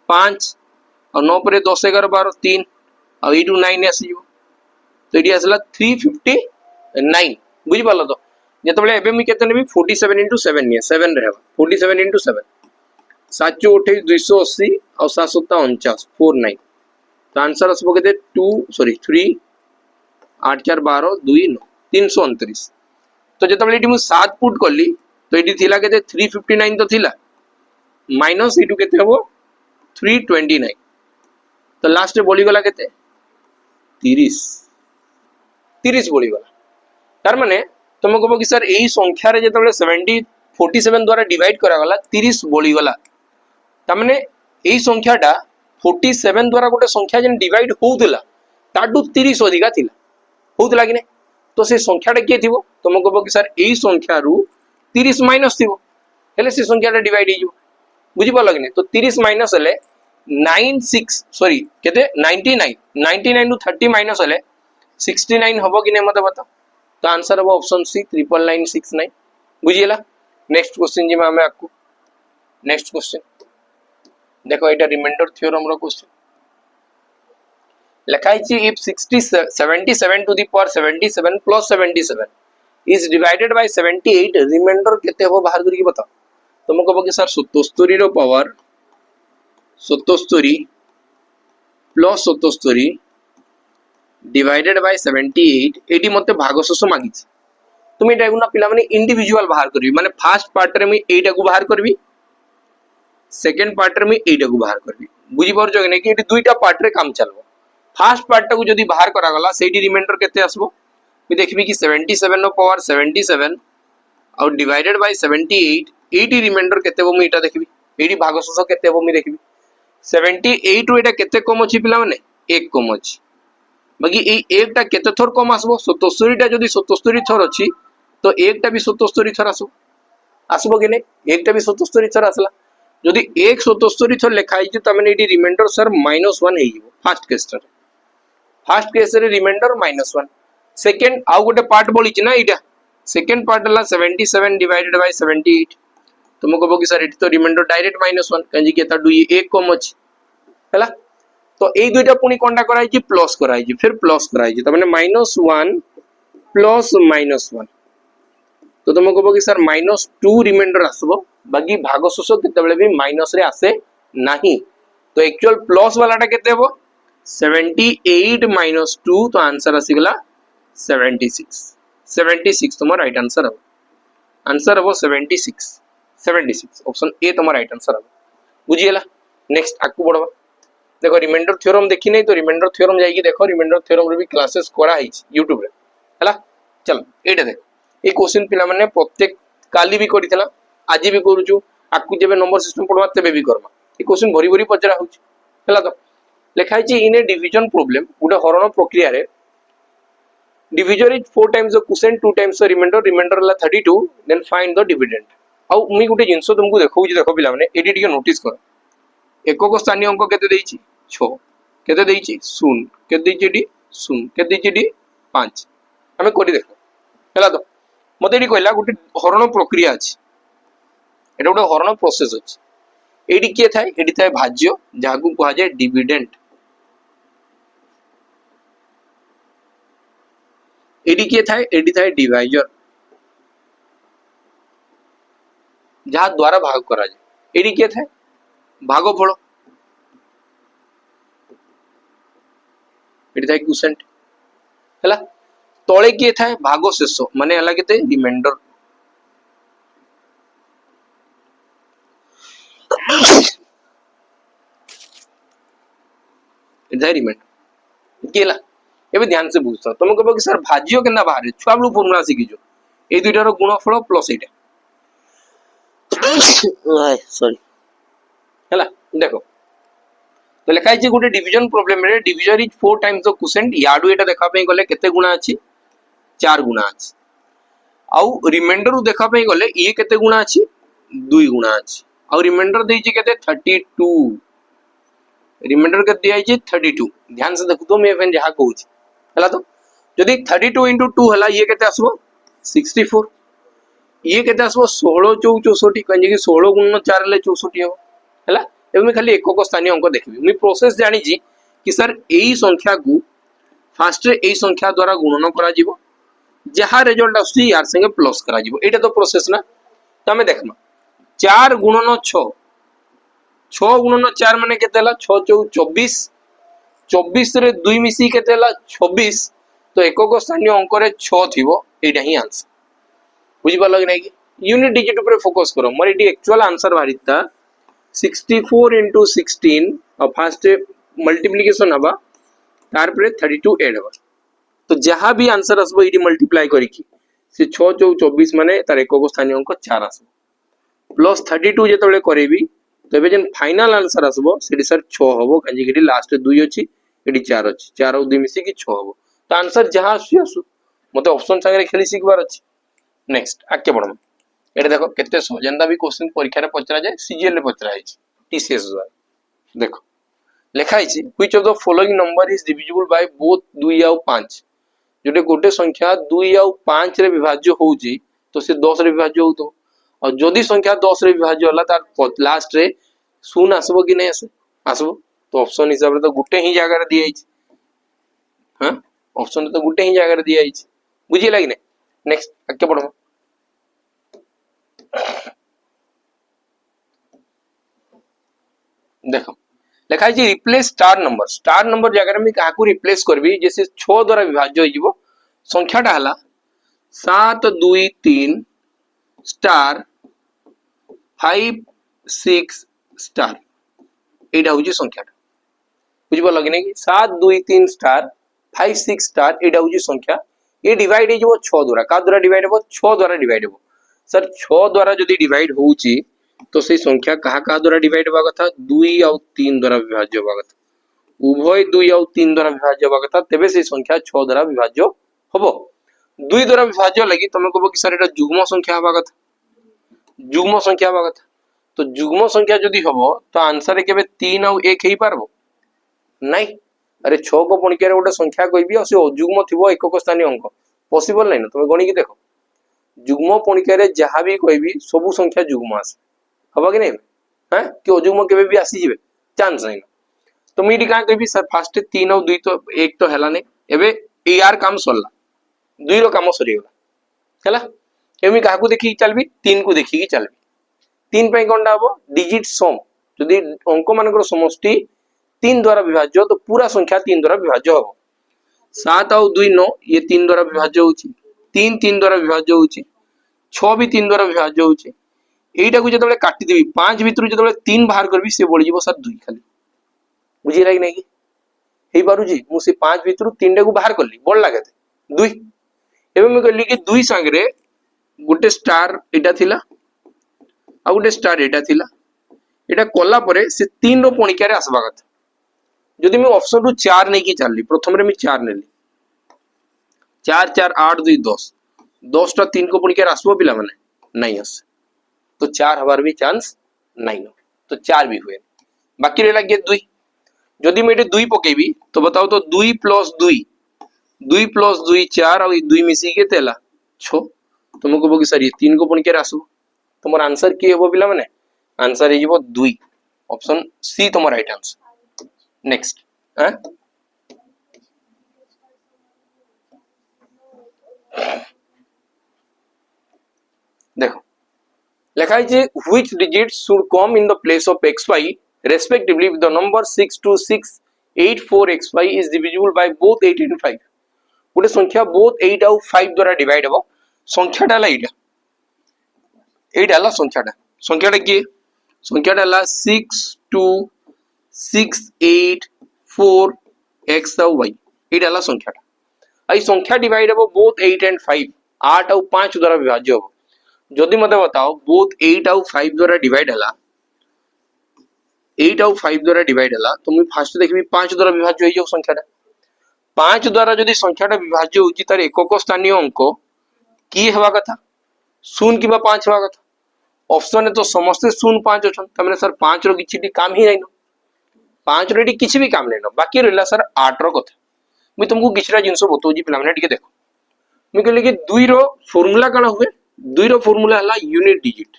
5 और 9 पर 10 11 12 3 और 8 9 आसीबो तो एडी आसला 359 बुझी पालो तो जेतबेले एबे मी केते नेबी 47 * 7 निया 7 रहबा 47 * 7 728 280 और 749 49 तो आंसर आसबो केते 3 8 4 12 2 9 329 तो जेतबेले एडी मु 7 पुट करली तो एडी थिला केते 359 तो थिला माइनस इटू केते हबो 329 तो लास्ट रे बोली गला केते 30 बोली गला तार माने तुम कहबो कि सर एही संख्या रे जेतबेले 47 द्वारा डिवाइड करा गला 30 बोली गला ता माने एही संख्याटा 47 द्वारा गोटे संख्या जेन डिवाइड होउतला ताडू 30 अधिका थिला होउतला कि नै तो से संख्याटा के थिबो तुम कहबो कि सर एही संख्या रु 30 माइनस थिबो हेले से संख्याटा डिवाइड हे जिवो बुझी पालो कि नै तो 30 माइनस हेले 99 रु 30 माइनस हेले 69 हबो कि नै मते बताओ तो आंसर हबो ऑप्शन सी 99969 बुझियला नेक्स्ट क्वेश्चन जे में आपको नेक्स्ट क्वेश्चन देखो एटा रिमाइंडर थ्योरम रो क्वेश्चन लिखा है if 77 to the power 77 plus 77 is divided by 78 remainder केते हो बाहर करके बताओ तुम कहबो कि सर 77 रो पावर 77 प्लस 77 डिवाइडेड बाय 78 एटी मते भागशेष मागिछ तुम एटा गुना पिला माने इंडिविजुअल बाहर करबी माने फर्स्ट पार्ट रे मी एटा को बाहर करबी सेकंड पार्ट रे मी एटा को बाहर करबी बुझी परजो कि एटी दुईटा पार्ट रे काम चलबो फर्स्ट पार्ट को जदी बाहर करा गला सेठी रिमाइंडर केते आसबो मी देखबी कि 77 नो पावर 77 और डिवाइडेड बाय 78 एटी रिमाइंडर केते हो मी एटा देखबी एटी भागशेष केते हो मी देखबी 78 रो एटा केते कम अछि पिला माने 1 कम अछि बाकी ए एकटा केते थोर कम आसबो 77 टा जदी 77 थोर अछि तो एकटा भी 77 थोर आसबो आसबो कि नै एकटा भी 77 थोर आसला जदी एक 77 थोर लिखाई जे त माने एटी रिमाइंडर सर -1 हे जिवो फर्स्ट केस रे रिमाइंडर -1 सेकंड आउ गोटे पार्ट बोली छि ना एटा सेकंड पार्ट हला 77 डिवाइडेड बाय 78 तुम कहबो कि सर एटी तो रिमाइंडर डायरेक्ट -1 काजी केता डू 1 कम अछि हला तो ए दुईटा पुनी कोनटा कराई छि प्लस कराई छि फिर प्लस कराई छि त माने -1 प्लस -1 तो तुम कहबो कि सर -2 रिमाइंडर आसबो बाकी भागशेष केते बेले भी माइनस रे आसे नाही तो एक्चुअल प्लस वालाटा केते हेबो 78 -2 तो आंसर आसी गला 76 तुम राइट आंसर हो आंसर हो 76 ऑप्शन ए तुम राइट आंसर हो बुझियला नेक्स्ट आकु बढ़वा देखो रिमाइंडर थ्योरम देखि नै तो रिमाइंडर थ्योरम जाई कि देखो रिमाइंडर थ्योरम रे भी क्लासेस करा हिच YouTube रे हला चल एटा देखो ए क्वेश्चन पिला माने प्रत्येक काली भी करितला आज भी करूछु आकु जेबे नंबर सिस्टम पढवा तेबे भी करमा ए क्वेश्चन भरी भरी पचरा होछ हला तो लिखाई छि इन ए डिवीजन प्रॉब्लम गुडे हरण प्रक्रिया रे division is 4 times the quotient 2 times the remainder ला 32 देन फाइंड द डिविडेंड आउ मी गुटे जिंसो तुमको देखौ छि देखो पिला माने एडी टिके नोटिस कर एकक स्थानीय अंक केते देई छि 6 केते देई छि 0 केते देई छि डी 0 केते देई छि डी 5 हमें कोडी देखो हला तो मते एडी कहला गुटे हरण प्रक्रिया अछि एटा गुटे हरण प्रोसेस अछि एडी के थाय एडी थाय भाज्य जागु कहा जाय डिविडेंड एडी के थाय एडी थाय डिवाइजर जहा द्वारा भाग करा जाय एडी के थाय भागफल एडी थाय क्वोटिएंट हला तळे के थाय भागशेष माने हला केते रिमाइंडर एडी रिमाइंडर केला एबे ध्यान से बुझता तुम कहबो कि सर भाज्य केना बाहर छुआ ब्लू फार्मूला सिखि जो ए दुइटा रो गुणफल प्लस एटा सॉरी हला देखो तो लिखाई छि गुटे डिवीजन प्रॉब्लम रे division is 4 times the quotient याडू एटा देखा पे गले केते गुणा अछि 4 गुणा अछि आउ रिमाइंडर उ देखा पे गले ये केते गुणा अछि 2 गुणा अछि आउ रिमाइंडर देइ छि केते 32 रिमाइंडर के दिया छि 32 ध्यान से देखो तो मैं एफन जहा कहू छि हला तो जदी 32 * 2 हला ये केते आसबो 64 ये केते आसबो 16 4 64 कहि कि 16 गुण 4 ले 64 हो हला एबे मैं खाली एकक स्थानीय अंक देखबी मैं प्रोसेस जानि छि कि सर एई संख्या को फास्ट रे एई संख्या द्वारा गुणन करा जिवो जहा रिजल्ट आसी यार संगे प्लस करा जिवो एटा तो प्रोसेस ना त हमें देखमा 4 गुणन 6 गुणन 4 माने केते हला 6 4 24 24 रे 2 मिसी केते हला 26 तो एकक स्थानीय अंक रे 6 थिवो एटा ही आंसर बुझि पालो कि नै कि यूनिट डिजिट ऊपर फोकस करो मोर एटी एक्चुअल आंसर बारिता 64 * 16 और फास्ट मल्टीप्लिकेशन हबा तार पर 32 ऐड हबा तो जहां भी आंसर आसबो एटी मल्टीप्लाई करिकि से 6 4 24 माने तार एकक स्थानीय अंक 4 आसबो प्लस 32 जेतबेले करेबी तबे जेन फाइनल आंसर आसबो सेडी सर 6 हबो काजी कि लास्ट 2 अछि एडी 4 अछि 4 और 2 मिसी कि 6 हबो तो आंसर जहां आसु मते ऑप्शन संगे खेली सिखबार अछि नेक्स्ट आके बढ़म एटा देखो केते सो जेंदा भी क्वेश्चन परीक्षा रे पचरा जाय सीजीएल रे पचरा है टीसीएस द्वारा देखो लिखा है which of the following number is divisible by both 2 और 5 जोटे गोटे संख्या 2 और 5 रे विभाज्य होउची तो से 10 रे विभाज्य होतो और जदी संख्या 10 रे विभाज्य होला तार लास्ट रे शून्य आसबो कि नै आसबो तो ऑप्शन हिसाब रे तो गुटे ही जगह रे दिया है हां ऑप्शन तो गुटे ही जगह रे दिया है बुझी लागिने नेक्स्ट आगे बढ़ो। देखो लिखा है रिप्लेस स्टार नंबर जगह में क्या रिप्लेस करबी जैसे 6 द्वारा विभाज्य हो संख्याटा हला 7 2 3 स्टार 5 6 स्टार एटा होची संख्याटा बुझी पाल कि नहीं कि 7 2 3 स्टार 5 6 स्टार एटा होची संख्या ये डिवाइड हो 6 द्वारा का द्वारा डिवाइड हो 6 द्वारा डिवाइड हो सर 6 द्वारा जदी डिवाइड होची तो से संख्या कहा द्वारा डिवाइड होगा कथा 2 और 3 द्वारा विभाज्य होगा कथा उभय 2 और 3 द्वारा विभाज्य होगा कथा तेबे से संख्या 6 द्वारा विभाज्य हबो 2 द्वारा विभाज्य लगी तमे कहबो कि सर एटा जुग्म संख्या होगा कथा जुग्म संख्या होगा कथा तो जुग्म संख्या जदी हबो तो आंसर रे केबे 3 और 1 हेई पारबो नहीं अरे 6 को पणिका रे गोटे संख्या कहबी और से अजुग्म थिबो एकक स्थानीय अंक पॉसिबल नहीं ना तमे गणी की देखो जुग्म पणिका रे जहां भी कहबी सब संख्या जुग्म आसे हबा कि नहीं हैं कि अजुग्म केबे भी आसी जिवे चांस नहीं तो मी का कहबी सर फास्ट 3 और 2 तो 1 तो हला नहीं एबे यार काम सरला 2 रो काम सरी गला हला एमी काकू देखि चलबी 3 को देखि चलबी 3 पे कोनटा हबो डिजिट सम यदि अंक मानकर समष्टि 3 द्वारा विभाज्य तो पूरा संख्या 3 द्वारा विभाज्य हबो 7 और 2 9 ये 3 द्वारा विभाज्य होची 3 3 द्वारा विभाज्य होची 6 भी 3 द्वारा विभाज्य होची एटा को जतबे काटी देबी 5 भितरु जतबे 3 बाहर करबी से बढि जीवो सर 2 खाली बुझी लाग नै कि हेई पारु जी मु से 5 भितरु 3 टा को बाहर करली बड लागे 2 एबे मैं कहली कि 2 संगे गोटे स्टार एटा थिला आ गोटे स्टार एटा थिला एटा कोला परे से 3 रो पणिका रे आसबा कथा जदि मैं ऑप्शन रु 4 नै कि चलली प्रथम रे मैं 4 नेली 4 4 8 2 10 10 टा 3 को पणिका रे आसबो पिला माने नहीं आसे तो 4 हबार भी चांस नहीं नो तो 4 भी हुए बाकी रे लागे 2 जदि मैं 2 पकेबी तो बताओ तो 2 + 2 2 + 2 4 और 2 मिसी के तेला 6 तुम को कि सर ये 3 को पणिका रे आसबो तुमर आंसर की हेबो पिला माने आंसर हे जीवो 2 ऑप्शन सी तुमर राइट आंसर नेक्स्ट हैं देखो लिखा है which digits should come in the place of xy respectively if the number 62684xy is divisible by both 8 and 5 गोटे संख्या both 8 और 5 द्वारा डिवाइड हो संख्याटा ला एटा ला संख्याटा की संख्याटा ला 62684x और y एटा ला संख्याटा आई संख्या डिवाइड हो both 8 and 5 8 और 5 द्वारा विभाज्य हो जदि मते बताओ बोथ 8 और 5 द्वारा डिवाइड हला 8 और 5 द्वारा डिवाइड हला तो मैं फास्ट देखबी 5 द्वारा विभाज्य होई जो संख्याटा 5 द्वारा जदि संख्याटा विभाज्य होची तार एकक स्थानीय अंक की हेबा कथा 0 किबा 5 हेबा कथा ऑप्शन है तो समस्त 0 5 अछन तमने सर 5 रो किछि काम ही नहीं 5 रो किछि भी काम नहीं बाकी रहला सर 8 रो कथा मैं तुमको किछरा जिंस बतौ जी पिला माने टिके देखो मैं कहले कि 2 रो फार्मूला काना हुए 2 रो फार्मूला हला यूनिट डिजिट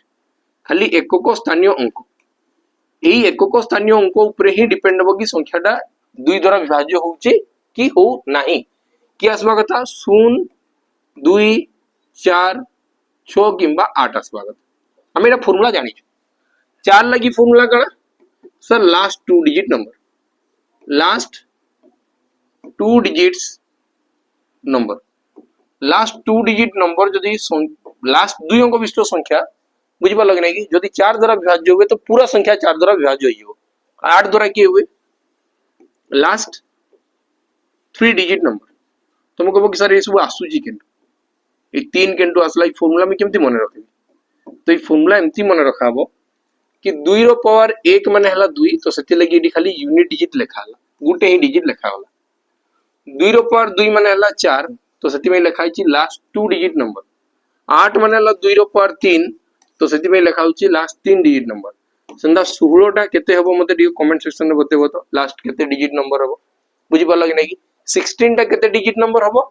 खाली एकक स्थानीय अंक एई एकक स्थानीय अंक ऊपर ही डिपेंड हो कि संख्याटा 2 द्वारा विभाज्य होउची कि हो नाही कि आसबा कथा 0 2 4 6 किंबा 8 आसबा कथा हम एटा फार्मूला जानि 4 लगी फार्मूला काना sir last 2 digit number last 2 digits number last 2 digit number जदि लास्ट 2 अंक विशिष्ट संख्या बुझी पाल कि नहीं जदि 4 द्वारा विभाज्य हुए तो पूरा संख्या 4 द्वारा विभाज्य हो 8 द्वारा किए हुए लास्ट 3 डिजिट नंबर तुम कहबो कि सर ये सब आसुची केन ए 3 केंटू आसला ई फार्मूला में केमती मने रखबी तो ई फार्मूला एमती मने रखाबो कि 2 रो पावर 1 माने हला 2 तो सेति लगी एडी खाली यूनिट डिजिट लेखा हला गुटे ही डिजिट लेखा होला 2 रो पावर 2 माने हला 4 तो सेति में लिखा छी लास्ट 2 डिजिट नंबर 8 माने हला 2 रो पावर 3 तो सेति में लिखा छी लास्ट 3 डिजिट नंबर संदा 16 टा केते हबो मते दियो कमेंट सेक्शन में बतेबो तो लास्ट केते डिजिट नंबर हबो बुझी पाला कि नहीं 16 टा केते डिजिट नंबर हबो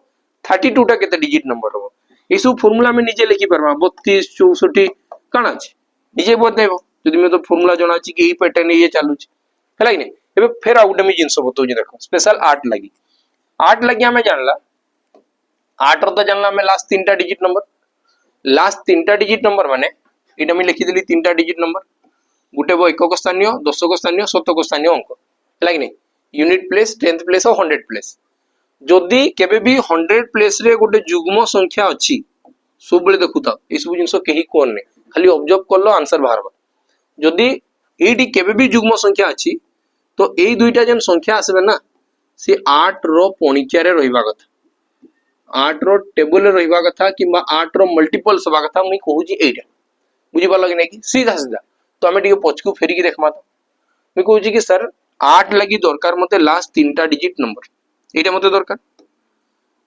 32 टा केते डिजिट नंबर हबो ई सब फार्मूला में निजे लिखि परबा 32 64 काना छै निजे बतेबो जदि में तो फार्मूला जणा छी कि ई पैटर्न ये चालू छै हला कि नहीं एबे फेर आउट में जिंस बतो जे देखो स्पेशल 8 लगी हमें जानला 8 रो तो जानला हमें लास्ट 3टा डिजिट नंबर, लास्ट 3टा डिजिट नंबर माने एटा मैं लिखि देली 3टा डिजिट नंबर, गुटे बो एकक स्थानीय, दशक स्थानीय, शतक स्थानीय अंक है कि यूनिट प्लेस, टेंथ प्लेस और 100 प्लेस। जदि केबे भी 100 प्लेस रे गोटे जुग्म संख्या अछि सब बेले देखु था ए सब जिंस केही कोन ने खाली ऑब्जर्व करलो आंसर बाहरबा। जदि एडी केबे भी जुग्म संख्या अछि तो एई दुईटा जेन संख्या आसबे ना से 8 रो पणिक्या रे रहिबा कथा, 8 रो टेबल रे रहिबा कथा किबा 8 रो मल्टीपल्स हबा कथा मुई कहूची एटा बुझी पालो कि नै कि सीधा सीधा। तो हमें टिके पछकू फेरी की देखमा तो मुई कहूची कि सर 8 लगी दरकार मते लास्ट 3टा डिजिट नंबर एटा मते दरकार,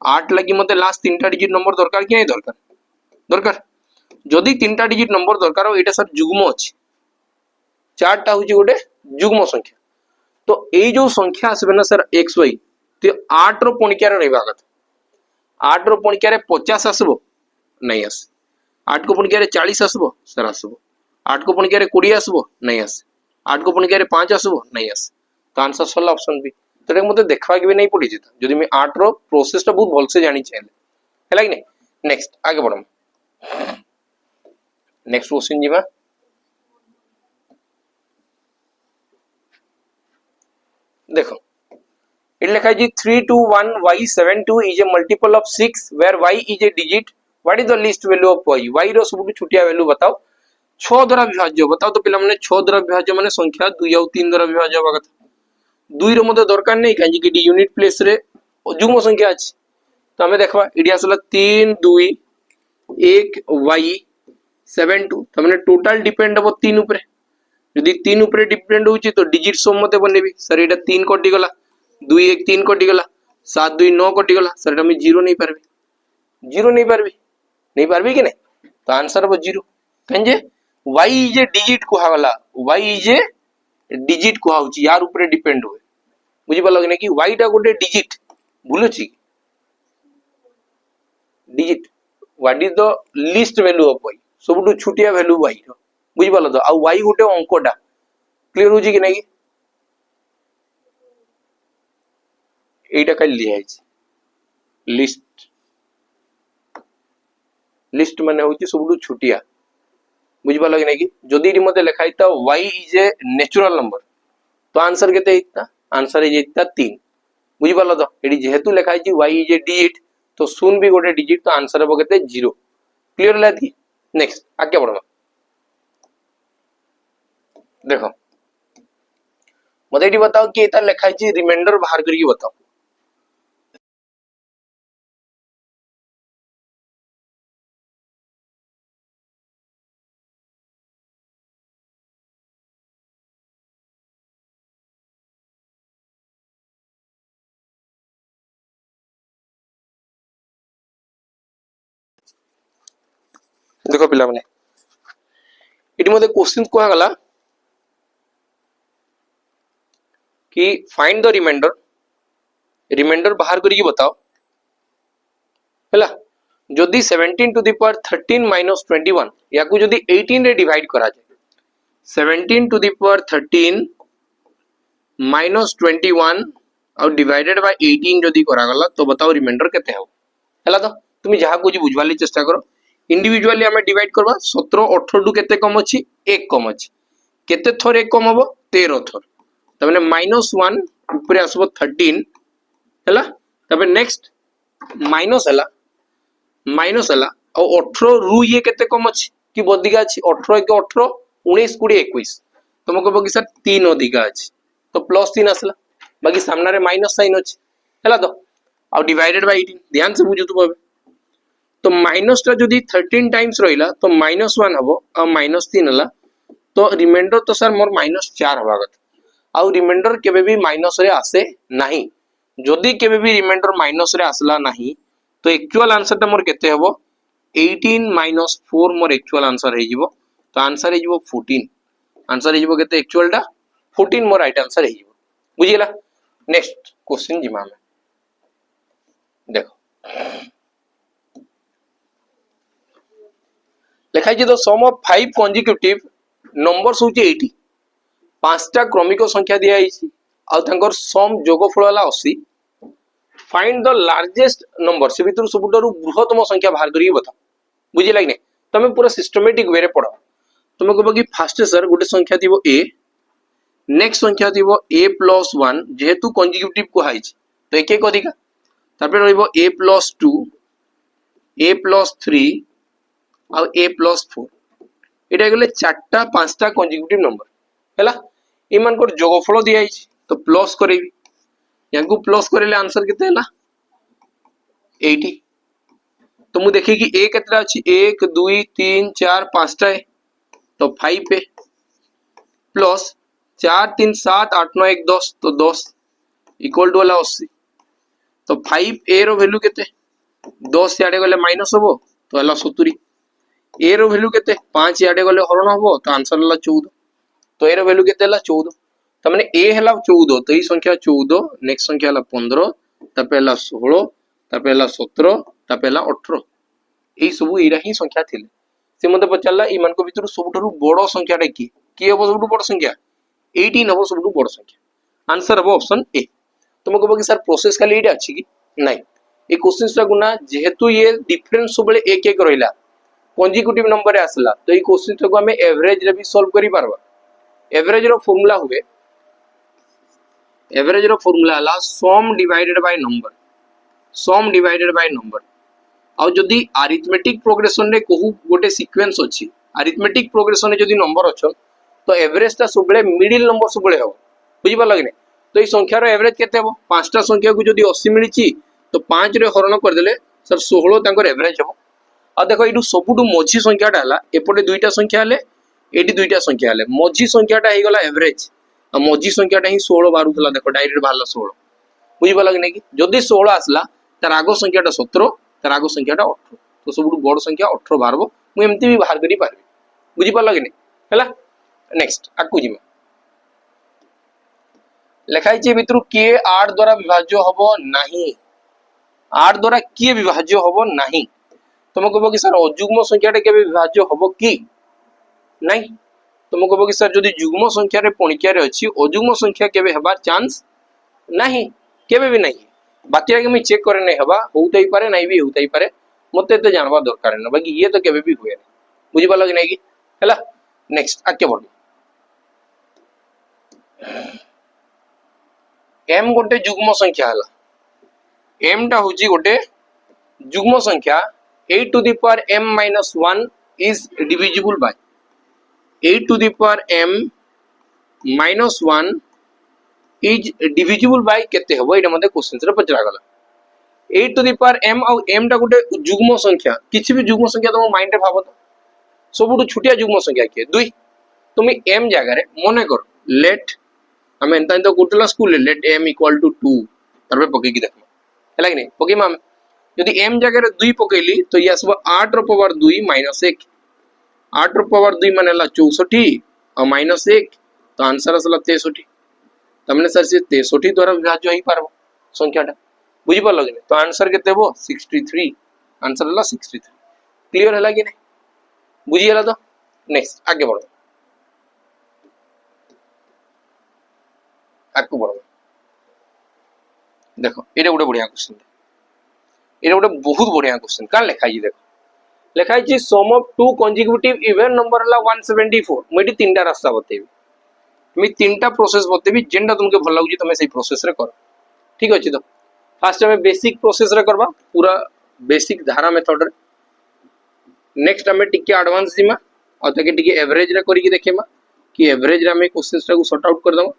8 लगी मते लास्ट 3टा डिजिट नंबर दरकार कि नै दरकार दरकार। जदि 3टा डिजिट नंबर दरकार हो एटा सर जुग्म अछि, चारटा होची गोटे जुग्म संख्या, तो एई जो संख्या आसबे ना सर एक्स वाई तो 8 रो पणिक्या रे रहबा कथा, 8 रो पणिक्या रे 50 आसबो नै आस, 8 को पणिक्या रे 40 आसबो सर आसबो, 8 को पणिक्या रे 20 आसबो नै आस, 8 को पणिक्या रे 5 आसबो नै आस। तो आंसर सला ऑप्शन बी। तो रे मते देखबा के भी नै पड़ी जेता जदि मैं 8 रो प्रोसेस टा बहुत भल से जानि छैले हैला कि नै। नेक्स्ट आगे बढ़म, नेक्स्ट क्वेश्चन जीवा। देखो it लिखा है जी 321y72 is a multiple of 6 where y is a digit, what is the least value of y, y रो सबटु छोटिया वैल्यू बताओ। 6 द्वारा विभाज्य बताओ तो पिला माने 6 द्वारा विभाज्य माने संख्या 2 और 3 द्वारा विभाज्य होबा कथा। 2 रो मते दरकार नै काहे कि डी यूनिट प्लेस रे जुग्म संख्या अछि। तो हमें देखबा इडी आसला 3 2 1 y 72 तो माने टोटल डिपेंड हो 3 ऊपर, यदि 3 ऊपर डिपेंड होची तो डिजिट सम मते बनेबी सर एटा 3 कटि गला, 2 1 3 कटि गला, 7 2 9 कटि गला सर एटा मैं 0 नहीं पारबी, 0 नहीं पारबी कि नै। तो आंसर हो 0 कहे y इज ए डिजिट कुहा गला, y इज ए डिजिट कुहा होची यार ऊपर डिपेंड होय बुझी पालो कि नै कि y टा गोटे डिजिट भूल छी digit what is the least value of y सबटु छोटिया वैल्यू y रो बुझी पालो तो आ y गोटे अंकटा क्लियर होची कि नै कि एटा खाली लिया है लिस्ट, लिस्ट माने होची सबटु छोटिया बुझी पालो कि नै कि जदि इडी मते लिखा हिता y is a natural number तो आंसर केते हिता आंसर इज हिता 3 बुझी पालो तो एडी जेहेतु लिखा हिची y इज ए डिजिट तो सुन भी गोटे डिजिट तो आंसर हो केते 0 क्लियर लाथी। नेक्स्ट आगे बढ़ो देखो मते एडी बताओ कि एता लिखा हिची रिमाइंडर बाहर करके बताओ। देखो पिला माने इटी मते क्वेश्चन को गला कि फाइंड द रिमाइंडर, रिमाइंडर बाहर करके बताओ हैला। जदि 17 टू द पावर 13 माइनस 21 या को जदि 18 रे डिवाइड करा जाए 17 टू द पावर 13 माइनस 21 और डिवाइडेड बाय 18 जदि करा गला तो बताओ रिमाइंडर केते हो हैला। तो तुम जहा को बुझवाली चेष्टा करो इंडिविजुअली हमें डिवाइड करबा 17 18 टू केते कम अछि 1 कम अछि केते थर 1 कम हबो 13 थर त माने -1 ऊपर आसबो 13 हैला। तबे नेक्स्ट माइनस हैला और 18 रु ये केते कम अछि कि बदिका अछि 18 के 18 19 20 21 तुम कहबो कि सर 3 अधिका अछि तो प्लस 3 आसला बाकी सामना रे माइनस साइन अछि हैला। तो आ डिवाइडेड बाय 18 ध्यान से बुझु तो तो माइनस टा जदि 13 टाइम्स रहिला तो -1 हबो और -3 हला तो रिमाइंडर तो सर मोर -4 हबा कथा आ रिमाइंडर केबे भी माइनस रे आसे नाही। जदि केबे भी रिमाइंडर माइनस रे आसला नाही तो एक्चुअल आंसर ता मोर केते हबो 18 माइनस 4 मोर एक्चुअल आंसर हे जिवो तो आंसर हे जिवो 14 आंसर हे जिवो केते एक्चुअल टा 14 मोर राइट आंसर हे जिवो बुझियला। नेक्स्ट क्वेश्चन जिमा में देखो लिखा है the sum of 5 consecutive numbers होची 80 पांचटा क्रमिक संख्या दिया आइछि आ तांकर सम जोगफल वाला 80 फाइंड द लार्जेस्ट नंबर से भितर सबुठारु बृहत्तम संख्या बाहर करिक बता बुझिला कि नहीं तमे पूरा सिस्टमैटिक वे रे पढ़ो तुम कहबो कि फास्ट सर गोटे संख्या थिबो a नेक्स्ट संख्या थिबो a प्लस 1 जेहेतु कंजिक्यूटिव को हाइछ तो एक एक अधिका तापर रहइबो a प्लस 2 a प्लस 3 और a प्लस 4 एटा गेले चारटा पांचटा कंजिक्यूटिव नंबर हैला इमान को जोगफल दिया आइछ तो प्लस करेबी यांकु प्लस करेले आंसर केते हैला 80 तो मु देखि कि a केतरा अछि 1 2 3 4 5 टा है तो 5 पे प्लस 4 3 7 8 9 1 10 तो 10 इक्वल टू वाला 80 तो 5 a रो वैल्यू केते 10 याडे गले माइनस हबो तो हला 70 a रो वैल्यू केते 5 याडे गले हरण हबो तो आंसर हला 14 तो a रो वैल्यू केते हला 14 त माने a हला 14 तो ई संख्या 14 नेक्स्ट संख्या हला 15 तापे हला 16 तापे हला 17 तापे हला 18 एई सब एरा ही संख्या थिले से मते पचारला ई मान को भितर सबुठारु बड़ संख्याटा की हबो सबुठु बड़ संख्या 18 हबो सबुठु बड़ संख्या आंसर हबो ऑप्शन ए तुम कहबो कि सर प्रोसेस खाली एटा अछि कि नाही ए क्वेश्चनस टा गुना जेहेतु ये डिफरेंस सबले एक एक रहिला कंजिक्यूटिव नंबर आसला तो ए क्वेश्चन को हमें एवरेज रे भी सॉल्व करि पारबा एवरेज रो फार्मूला हुए एवरेज रो फार्मूला हला सम डिवाइडेड बाय नंबर आ जदि अरिथमेटिक प्रोग्रेशन रे कहू गोटे सीक्वेंस अछि अरिथमेटिक प्रोग्रेशन रे जदि नंबर अछन तो एवरेज ता सबले मिडिल नंबर सबले हो बुझि पा लगने तो ई संख्या रो एवरेज केते हो पांचटा संख्या को जदि 80 मिलिची तो 5 रे हरण कर देले सर 16 तांकर एवरेज हो आ देखो इडु सबुटु मझी संख्याटा हला एपटे दुईटा संख्या हले एडी दुईटा संख्या हले मझी संख्याटा हे गला एवरेज आ मझी संख्याटा ही 16 बारुतला देखो डायरेक्ट बाहरला 16 बुझि पा लगने कि जदि 16 आसला तार आगो संख्याटा 17 तार आगो संख्याटा 18 तो सबुटु बड़ संख्या 18 बारबो मु एमती भी बाहर करि पारबी बुझि पा लगने हला नेक्स्ट आकु जिमा लेखाई जे भितरु के 8 द्वारा विभाज्य हबो नाही 8 द्वारा के विभाज्य हबो नाही तुम कहबो कि सर अजुग्म संख्याटा केबे विभाज्य हबो कि नाही तुम कहबो कि सर जदि जुग्म संख्या रे पणिकिया रे अछि अजुग्म संख्या केबे हेबार चांस नाही केबे भी नाही बाकी आगे मैं चेक करे नहीं हबा होउतै पारे नाही भी होउतै पारे मते तो जानबा दरकार न बाकी ये तो केबे भी हुए बुझि पालो कि नाही कि हला नेक्स्ट आके बढ़ m गोटे जुग्म संख्या हला m टा होची गोटे जुग्म संख्या 8 to the power m minus 1 is divisible by 8 to the power m minus 1 is divisible by केते हबो एटा मते क्वेश्चन रे पचरा गला 8 to the power m और m टा गोटे जुग्म संख्या किछि भी जुग्म संख्या तुम माइंड रे भाबो तो सबुटु छुटिया जुग्म संख्या के 2 तुम m जगह रे मने कर लेट हमें एंता तो गुटला school let m equal to 2 तरबे पके की देखमा हैला कि नहीं पके माम यदि m जगह रे 2 पकेली तो ये आसबो 8 रो पावर 2 माइनस 1 8 रो पावर 2 माने ला 64 और माइनस 1 तो आंसर असला 63 तमने सर से 63 द्वारा विभाज्य होई पारबो संख्याटा बुझि पालो कि तो आंसर केते हो 63 आंसर हला 63 क्लियर हला कि नहीं बुझि हला तो नेक्स्ट आगे बढ़ो आगु बढ़ो देखो एटा गोटे बढ़िया क्वेश्चन एटा गोटे बहुत बढ़िया क्वेश्चन का लिखा जी देखो लिखा जी sum of two consecutive even number हला 174 मेटी तीनटा रास्ता बतेबी मी तीनटा प्रोसेस बतेबी जेंडा तुमके भल लागुची तमे सेही प्रोसेस रे कर ठीक अछि तो फर्स्ट हमें बेसिक प्रोसेस रे करबा पूरा बेसिक धारा मेथड रे नेक्स्ट हमें टिके एडवांस दिमा और तके टिके एवरेज रे करी के देखेमा कि एवरेज रे हमें क्वेश्चंस रा को सॉर्ट आउट कर दम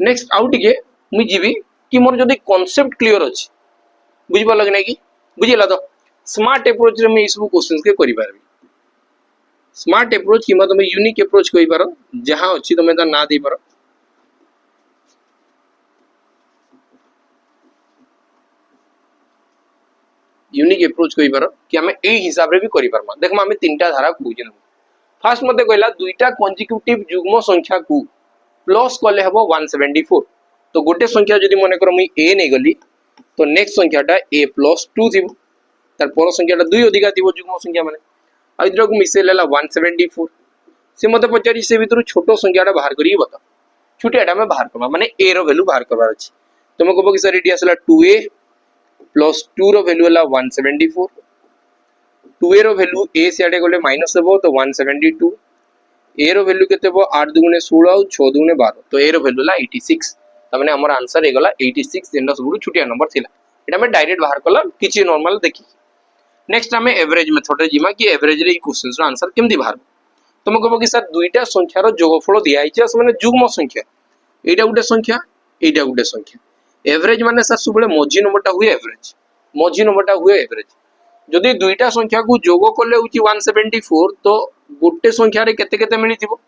नेक्स्ट आउट टिके मी जीवी कि मोर जदी कांसेप्ट क्लियर अछि बुझिबा लगने कि बुझिला तो स्मार्ट अप्रोच रे मैं ई सब क्वेश्चंस के करि पारबी स्मार्ट अप्रोच किमा तुम यूनिक अप्रोच कहि पारो जहां अछि तुम ता ना दे पारो यूनिक अप्रोच कहि पारो कि हमें ए हिसाब रे भी करि पारमा देखमा हमें तीनटा धारा बुझिन फर्स्ट मते कहला दुईटा कंजिक्यूटिव जुग्म संख्या को प्लस कले हबो 174 तो गोटे संख्या जदि मने कर मई a नै गली तो नेक्स्ट संख्याटा a + 2 थिबो तार पर संख्याटा 2 अधिका थिबो जुग्म संख्या माने आ इधर को मिसे लेला 174 से मते पचारी से भीतर छोटो संख्याटा बाहर करी बता छोटियाटा में बाहर करबा माने a रो वैल्यू बाहर करबार अछि तुम कहबो कि सर एटी आसला 2a प्लस 2 रो वैल्यू है 174 2 रो वैल्यू ए सियाडे गले माइनस हेबो तो 172 ए रो वैल्यू केते हेबो 8 दुगुणे 16 और 6 दुगुणे 12 तो ए रो वैल्यू है 86 तमने हमर आंसर हे गला 86 जेंडा सबुडु छुटिया नंबर थिला एटा में डायरेक्ट बाहर कला किछि नॉर्मल देखि नेक्स्ट हमें एवरेज मेथड रे जिमा कि एवरेज रे ई क्वेश्चन रो आंसर केमदी बाहर तुम कहबो कि सर दुईटा संख्यार जोगफल दिया है से जुग्म संख्या एटा गुटे संख्या एटा गुटे संख्या एवरेज माने सर सब मझी नंबरटा हुए एवरेज मझी नंबरटा हुए एवरेज जदि दुईटा संख्या को जोग कले होची 174 तो गुटे संख्या रे केते केते मिलिथिबो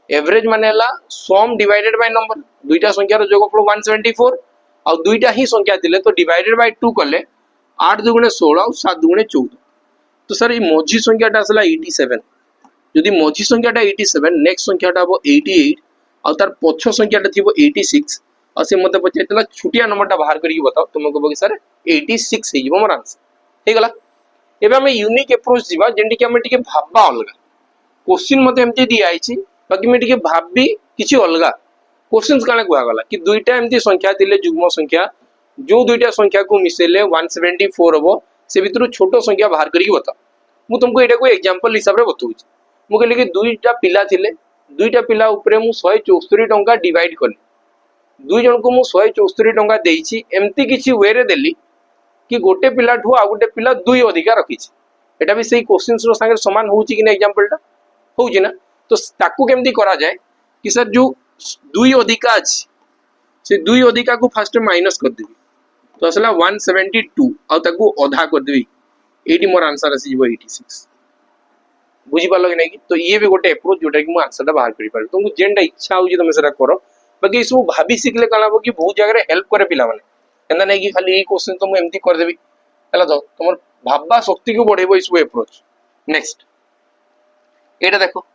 एवरेज माने हला सम डिवाइडेड बाय नंबर दुईटा संख्यार जोगफल 174 आ दुईटा ही संख्या दिले तो डिवाइडेड बाय 2 कले 8 दुगुणे 16 और 7 दुगुणे 14 तो सर ई मझी संख्याटा आसला 87 जदि मझी संख्याटा 87 नेक्स्ट संख्याटा हो 88 और तार पछ संख्याटा थिबो 86 और से मते पचाइतला छुटिया नंबरटा बाहर करके बताओ तुम कहबो कि सर 86 हे जिवो मोर आंसर हे गला एबे हम यूनिक अप्रोच दिबा जेंटी कि हम टिके भाबा अलगा क्वेश्चन मते एमती दिया आइछि बाकी मैं टिके भाबी किछि अलगा क्वेश्चंस काने कुआ गला कि दुईटा एमती संख्या दिले जुग्म संख्या जो दुईटा संख्या को मिसेले 174 हबो से भितरु छोटो संख्या बाहर करके बताओ मु तुमको एटा को एग्जांपल हिसाब रे बतौछि मु कहली कि दुईटा पिला थिले दुईटा पिला ऊपर मु 174 टंका डिवाइड कली दुई जन को मु 174 टंका देइछि एमती किछि वे रे देली कि गोटे पिला ठु आ गोटे पिला दुई अधिका रखिछि एटा भी सेही क्वेश्चंस रो संगे समान होउछि कि नै एग्जांपलटा होउछि ना तो ताकू केमती करा जाय कि सर जो दुई अधिका अछि से दुई अधिका को फर्स्ट माइनस कर देबी तो असला 172 आ ताकू आधा कर देबी एटी मोर आंसर आसी जिवो 86 बुझी पालो कि नै कि तो ये भी गोटे अप्रोच जोटा कि मु आंसरटा बाहर करि पार तुमको जेंडा इच्छा होउछि तमे सेरा करो बाकी सब भाबी सिखले काला हो कि बहुत जगह रे हेल्प करे पिला माने एंदा नै कि खाली ई क्वेश्चन तो मु एमती कर देबी हला तो तुमर भाबा शक्ति को बढ़ेबो इस अप्रोच नेक्स्ट एटा देखो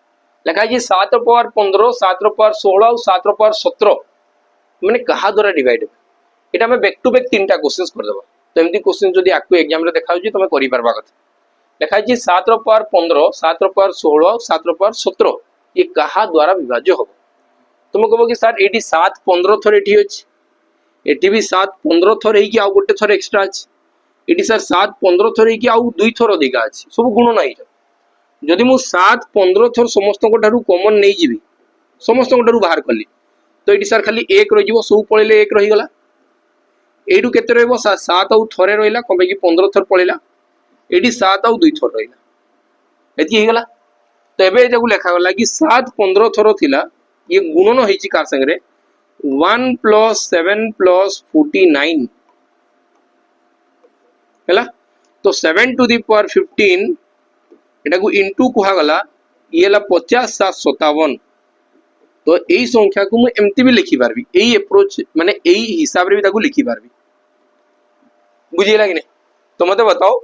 लिखा है 7 रो पावर 15 7 रो पावर 16 और 7 रो पावर 17 माने कहा द्वारा डिवाइड है एटा में बैक टू बैक तीनटा क्वेश्चंस कर देबो तो एमती क्वेश्चन जदी आकु एग्जाम रे देखा होजी तमे करि परबा कथा लिखा है 7 रो पावर 15 7 रो पावर 16 और 7 रो पावर 17 ये कहा द्वारा विभाज्य हो तुम कहबो कि सर एटी 7 15 थर एटी अछि एटी भी 7 15 थर हे कि आ गोटे थर एक्स्ट्रा अछि एटी सर 7 15 थर हे कि आ दुई थर अधिका अछि सब गुण नाही जदि मु 7 15 थर समस्त को ठारू कॉमन नै जिवि समस्त को ठारू बाहर करली तो एटी सर खाली 1 रहि जिवो सब पळेले 1 रहि गला एडू केते रहबो 7 आउ थरे रहिला कबे कि 15 थर पळेला एटी 7 आउ 2 थर रहिला एती हे गला तो एबे एटा को लेखा गला कि 7 15 थर थिला ये गुणन होईची कार संगे 1 + 7 + 49 हैला तो 7 टू द पावर 15 एटा को इनटू कुहा गला ये ला 50 7 57 तो एई संख्या को मु एमती भी लिखि पारबी एई अप्रोच माने एई हिसाब रे भी ताको लिखि पारबी बुझिला कि नै तो मते बताओ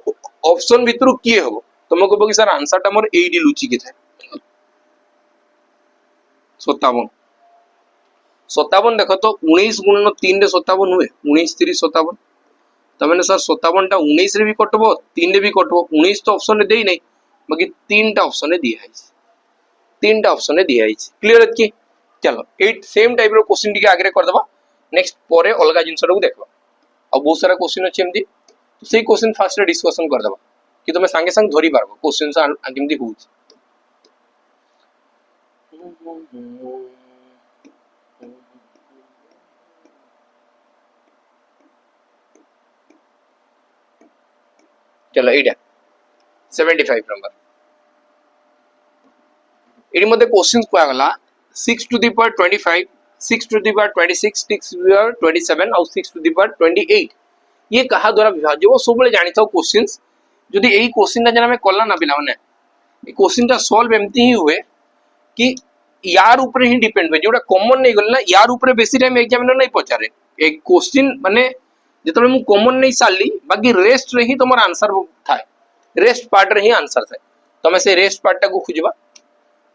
ऑप्शन भितरु की हबो तुम कहबो कि सर आंसर टा मोर एडी लुचि के थाए 57 57 देखो तो 19 गुणन 3 रे 57 हुए 19 30 57 तमने सर 57 टा 19 रे भी कटबो 3 रे भी कटबो 19 तो ऑप्शन रे देई नै बाकी 3 टा ऑप्शन रे दिया है 3 टा ऑप्शन रे दिया है क्लियर है कि चलो एट सेम टाइप रो क्वेश्चन टिके आगे कर दबा नेक्स्ट परे अलगा जिंस रो देखबा आ बहुत सारा क्वेश्चन अछि एमदी तो सेही क्वेश्चन फास्ट रे डिस्कशन कर दबा कि तुम संगे संग धरि पारबो क्वेश्चन केमदी होउछ चलो एटा 75 नंबर एडी मध्ये क्वेश्चन को आगला 6 to the power 25 6 to the power 26 6 to the power 27 और 6 टू द पावर 28 ये कहा द्वारा विभाज्य वो सब जानि थाओ क्वेश्चंस जदि एही क्वेश्चन जना में कला ना पिला माने ए क्वेश्चन ता सॉल्व एमती ही हुए कि यार ऊपर ही डिपेंड हुए जोटा कॉमन नहीं गल ना यार ऊपर बेसी टाइम एग्जामिनर नहीं पचारे एक क्वेश्चन माने जेतले मु कॉमन नहीं साली बाकी रेस्ट रे ही तमर आंसर थाए रेस्ट पार्ट रे ही आंसर थाए तमे से रेस्ट पार्ट टा को खोजबा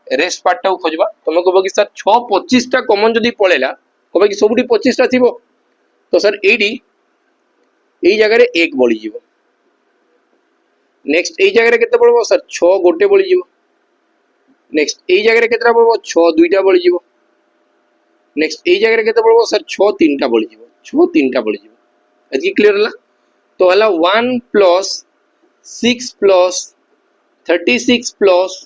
रेस्ट पार्ट टा को खोजबा तमे कहबो कि सर 6 25 टा कॉमन जदी पळेला कहबो कि सबुठी 25 टा थिबो तो सर एडी एई जगह रे 1 बळी जीवो नेक्स्ट एई जगह रे केते पड़बो सर 6 गोटे बळी जीवो नेक्स्ट एई जगह रे केतेटा पड़बो 6 दुईटा बळी जीवो नेक्स्ट एई जगह रे केते पड़बो सर 6 तीनटा बळी जीवो 6 तीनटा बळी जीवो एति क्लियर हला तो हला 1 प्लस 6 प्लस 36 प्लस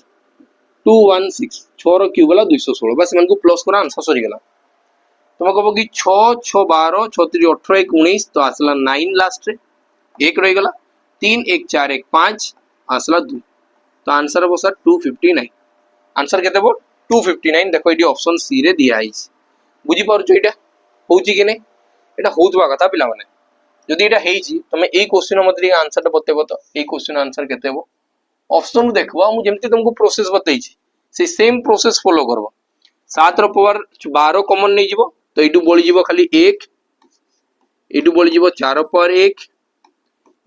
216 6 रो क्यूब वाला 216 बस मन को प्लस करा आंसर सरी गेला तुम कहबो कि 6 6 12 36 18 1 19 तो आसला 9 लास्ट रे एक रही गला 3 1 4 1 5 आसला 2 तो आंसर हो सर 259 आंसर केते बो 259 देखो एडी ऑप्शन सी रे दिया आइछ बुझी पारछ एटा होउची कि नै एटा होउतबा कथा पिला माने जदि एटा हेइची तमे एई क्वेश्चन मते आंसर बतेबो तो एई क्वेश्चन आंसर केते बो ऑप्शन देखबो मु जेमति तुमको प्रोसेस बतैछि से सेम प्रोसेस फॉलो करबो 7 रो पावर 12 कॉमन नै जिवो तो एटू बोली जिवो खाली 1 एटू बोली जिवो 4 पर 1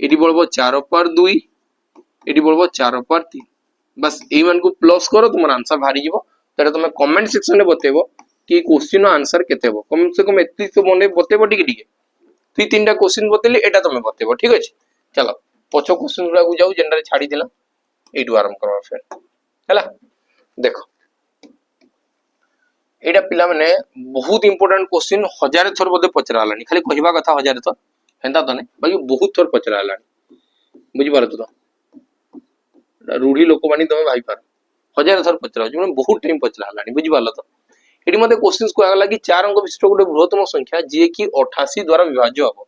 एटी बोलबो 4 पर 2 एटी बोलबो 4 पर 3 बस एई मान को प्लस करो तुम आंसर भारी जिवो तेरे तुम कमेंट सेक्शन में बतेबो कि क्वेश्चन आंसर केते हो कम से कम एति तो मने बतेबो टिके टिके तुई तीनटा क्वेश्चन बतेली एटा तुम बतेबो ठीक अछि चलो पछो क्वेश्चन गुरा को जाऊ जेनरा छाडी दिला एटू आरंभ करबा फिर हैला देखो एटा पिला माने बहुत इंपोर्टेंट क्वेश्चन हजार थर बदे पचरा हलानी खाली कहिबा कथा हजार थर हेंता तो नै बाकी बहुत थर पचरा हलानी बुझी पार तो रूढ़ी लोक मानी तमे भाई पार हजार थर पचरा जो बहुत टाइम पचरा हलानी बुझी पारल तो एटी मते क्वेश्चंस को आगला कि 4 अंक विशिष्ट गोटे बृहत्तम संख्या जे कि 88 द्वारा विभाज्य हबो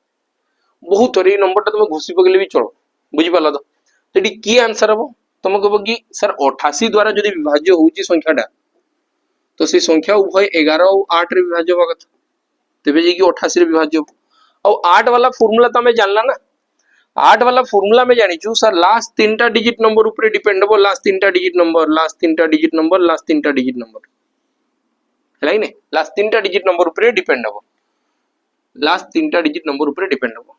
बहुत थर ए नंबर ता तमे घुसी पगले भी चलो बुझी पारल तो एटी की आंसर हबो तमे कहबो कि सर 88 द्वारा जदी विभाज्य होउची संख्याटा तो से संख्या उभय 11 और 8 रे विभाज्य होबा कथा तबे जे कि 88 रे विभाज्य हो और 8 वाला फार्मूला तमे जानला ना 8 वाला फार्मूला में जानी छु सर लास्ट तीनटा डिजिट नंबर ऊपर डिपेंड हो लास्ट तीनटा डिजिट नंबर लास्ट तीनटा डिजिट नंबर लास्ट तीनटा डिजिट नंबर हलाई ने लास्ट तीनटा डिजिट नंबर ऊपर डिपेंड हो लास्ट तीनटा डिजिट नंबर ऊपर डिपेंड हो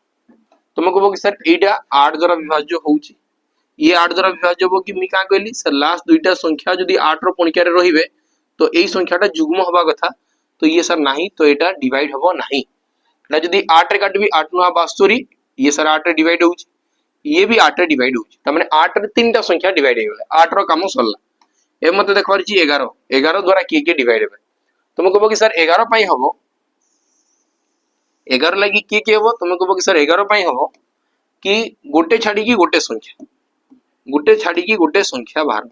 तुम कहबो कि सर एटा 8 द्वारा विभाज्य होउची ये 8 द्वारा विभाज्य हो कि मी का कहली सर लास्ट दुईटा संख्या जदी 8 रो पणिका रे रहिबे तो एई संख्याटा जुग्म होबा कथा तो ये सर नाही तो एटा डिवाइड हबो नाही ना जदी 8 रे काटबी 8 9 72 ये सर 8 रे डिवाइड होउची ये भी 8 रे डिवाइड होउची त माने 8 रे तीनटा संख्या डिवाइड हे गेले 8 रो काम सरला ए मते देखबार छी 11 11 द्वारा के डिवाइड हेबे तुम कहबो कि सर 11 पई हबो 11 लागि के हबो तुम कहबो कि सर 11 पई हबो कि गोटे छाडी की गोटे संख्या बाहर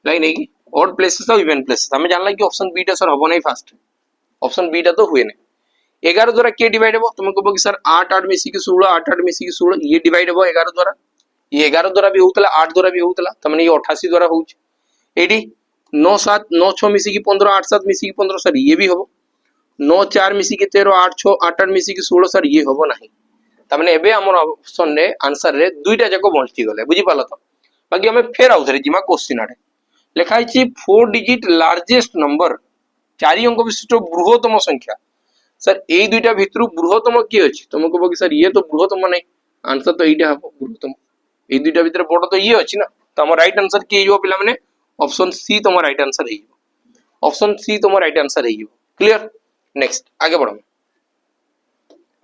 लाइन है कि ऑड प्लेसेस और इवन प्लेसेस हमें जानला कि ऑप्शन बी टा सर हबो नहीं फास्ट ऑप्शन बी टा तो हुए नहीं 11 द्वारा के डिवाइड हो तुम कहबो कि सर 8 8 मिसी के 16 8 8 मिसी के 16 ये डिवाइड हो 11 द्वारा ये 11 द्वारा भी होतला 8 द्वारा भी होतला त माने ये 88 द्वारा होउछ एडी 9 7 9 6 मिसी के 15 8 7 मिसी के 15 सर ये भी हबो 9 4 मिसी के 13 8 6 8 8 मिसी के 16 सर ये हबो नहीं त माने एबे हमर ऑप्शन रे आंसर रे दुईटा जाको बंची गले बुझी पालो तो बाकी हमें फेर आउथरे जिमा क्वेश्चन आडे लिखाई छी 4 डिजिट लार्जेस्ट नंबर 4 अंक विशिष्ट बृहत्तम संख्या सर ए दुईटा भितरु बृहत्तम की अछि तुम कहबो कि सर ये तो बृहत्तम नहीं आंसर तो एटा हबो बृहत्तम ए दुईटा भीतर बड़ तो ये अछि ना तो हमर राइट आंसर की हो पिला माने ऑप्शन सी तो हमर राइट आंसर है ऑप्शन सी तो हमर राइट आंसर है क्लियर नेक्स्ट आगे बढ़ो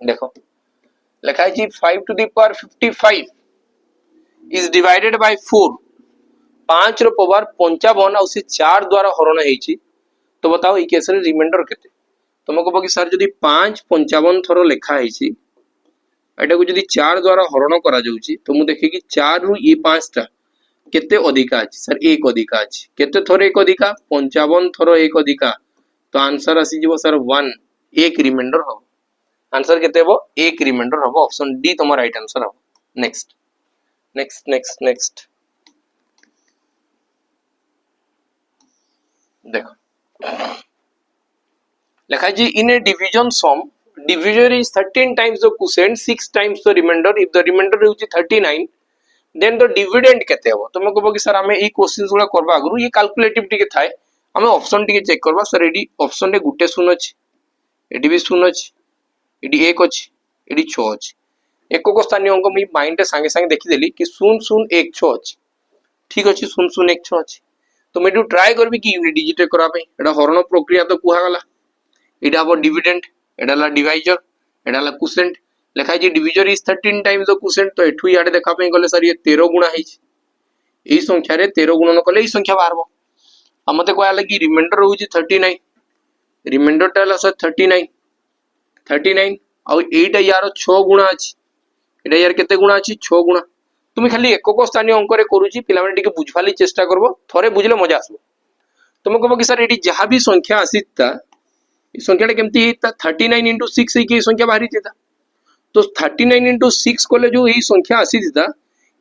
देखो लिखाई छी 5 to the power 55 is divided by 4 5 रो पावर 55 और से 4 द्वारा हरण हेची तो बताओ ई केस रे रिमाइंडर केते तुम कहबो कि सर जदी 5 55 थरो लेखा हेची एटा को जदी 4 द्वारा हरण करा जाउची तो मु देखि कि 4 रु ई 5 टा केते अधिका अछि सर एक अधिका अछि केते थरो एक अधिका 55 थरो एक अधिका तो आंसर आसी जीवो सर 1 एक रिमाइंडर हो आंसर केते हो एक रिमाइंडर हो ऑप्शन डी तुम राइट आंसर हो नेक्स्ट नेक्स्ट नेक्स्ट नेक्स्ट देखो लिखा जी in a division sum divisor is 13 times the quotient 6 times the remainder if the remainder is 39 then the dividend केते हो तुम कहबो कि सर हमें ई क्वेश्चंस गुला करबा आगु ये कैलकुलेटिव टिके थाए हमें ऑप्शन टिके चेक करबा सर एडी ऑप्शन रे गुटे शून्य अछि एडी भी शून्य अछि एडी एक अछि एडी 6 अछि एको को स्थानीय अंक मी माइंड रे संगे संगे देखि देली कि 0016 अछि ठीक अछि 0016 अछि तो मैं ट्राई करबी कि यूनिट डिजिट करा पे एडा हरण प्रक्रिया तो कुहा गला एडा अब डिविडेंड एडा ला डिवाइजर एडा ला क्वोशिएंट लिखा जे divisor is 13 times the quotient तो एठु याडे देखा पे गले सर ये 13 गुणा हिच एई संख्या रे 13 गुणन कले एई संख्या बाहरबो आ मते कोया लगी रिमाइंडर होउची 39 रिमाइंडर टा ला सर 39 39 और एटा यार 6 गुणा अछि एटा यार केते गुणा अछि 6 गुणा तुम खाली एकक स्थानीय अंक रे करूची पिला माने टिके बुझवाली चेष्टा करबो थरे बुझले मजा आसबो तुम कहबो कि सर एटी जहां भी संख्या आसीता ई संख्याटा केमती हेता 39 into 6 है कि संख्या बाहरी थीता तो 39 into 6 कोले जो यही संख्या आसी थीता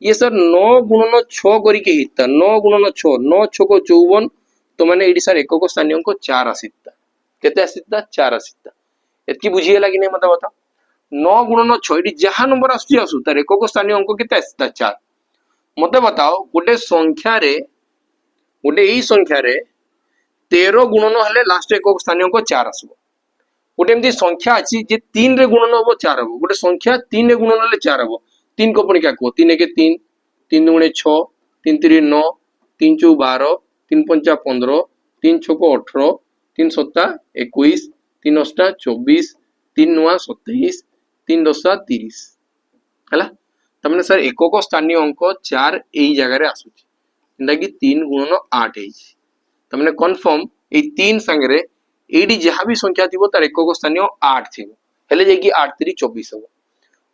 ये सर 9 गुणन 6 करी के हिता 9 गुणन 6 9 6 को 54 तो माने एटी सर एकक स्थानीय अंक 4 आसीता केते आसीता 4 आसीता एतकी बुझी होला कि नै मत बता 9 गुणन 6 एटी जहां नंबर आसुची आसु तार एकक स्थानीय अंक केते आसीता 4 मते बताओ गोटे संख्या रे गोटे एई संख्या रे 13 गुणन हेले लास्ट एकक स्थानीय अंक 4 आसबो गोटे एमती संख्या अछि जे 3 रे गुणन हबो 4 हबो गोटे संख्या 3 रे गुणन हेले 4 हबो 3 को पणी क्या को 3 1 3 3 2 6 3 3 9 3 4 12 3 5 15 3 6 18 3 7 21 3 8 24 3 9 27 3 10 30 हला तमने सर एकक स्थानीय अंक 4 एई जगह रे आसुची इंदा कि 3 गुणन 8 हेछि तमने कंफर्म ए 3 संगे एडी जहां भी संख्या थिबो तार एकक स्थानीय 8 थिबो हेले जे कि 8 3 24 हो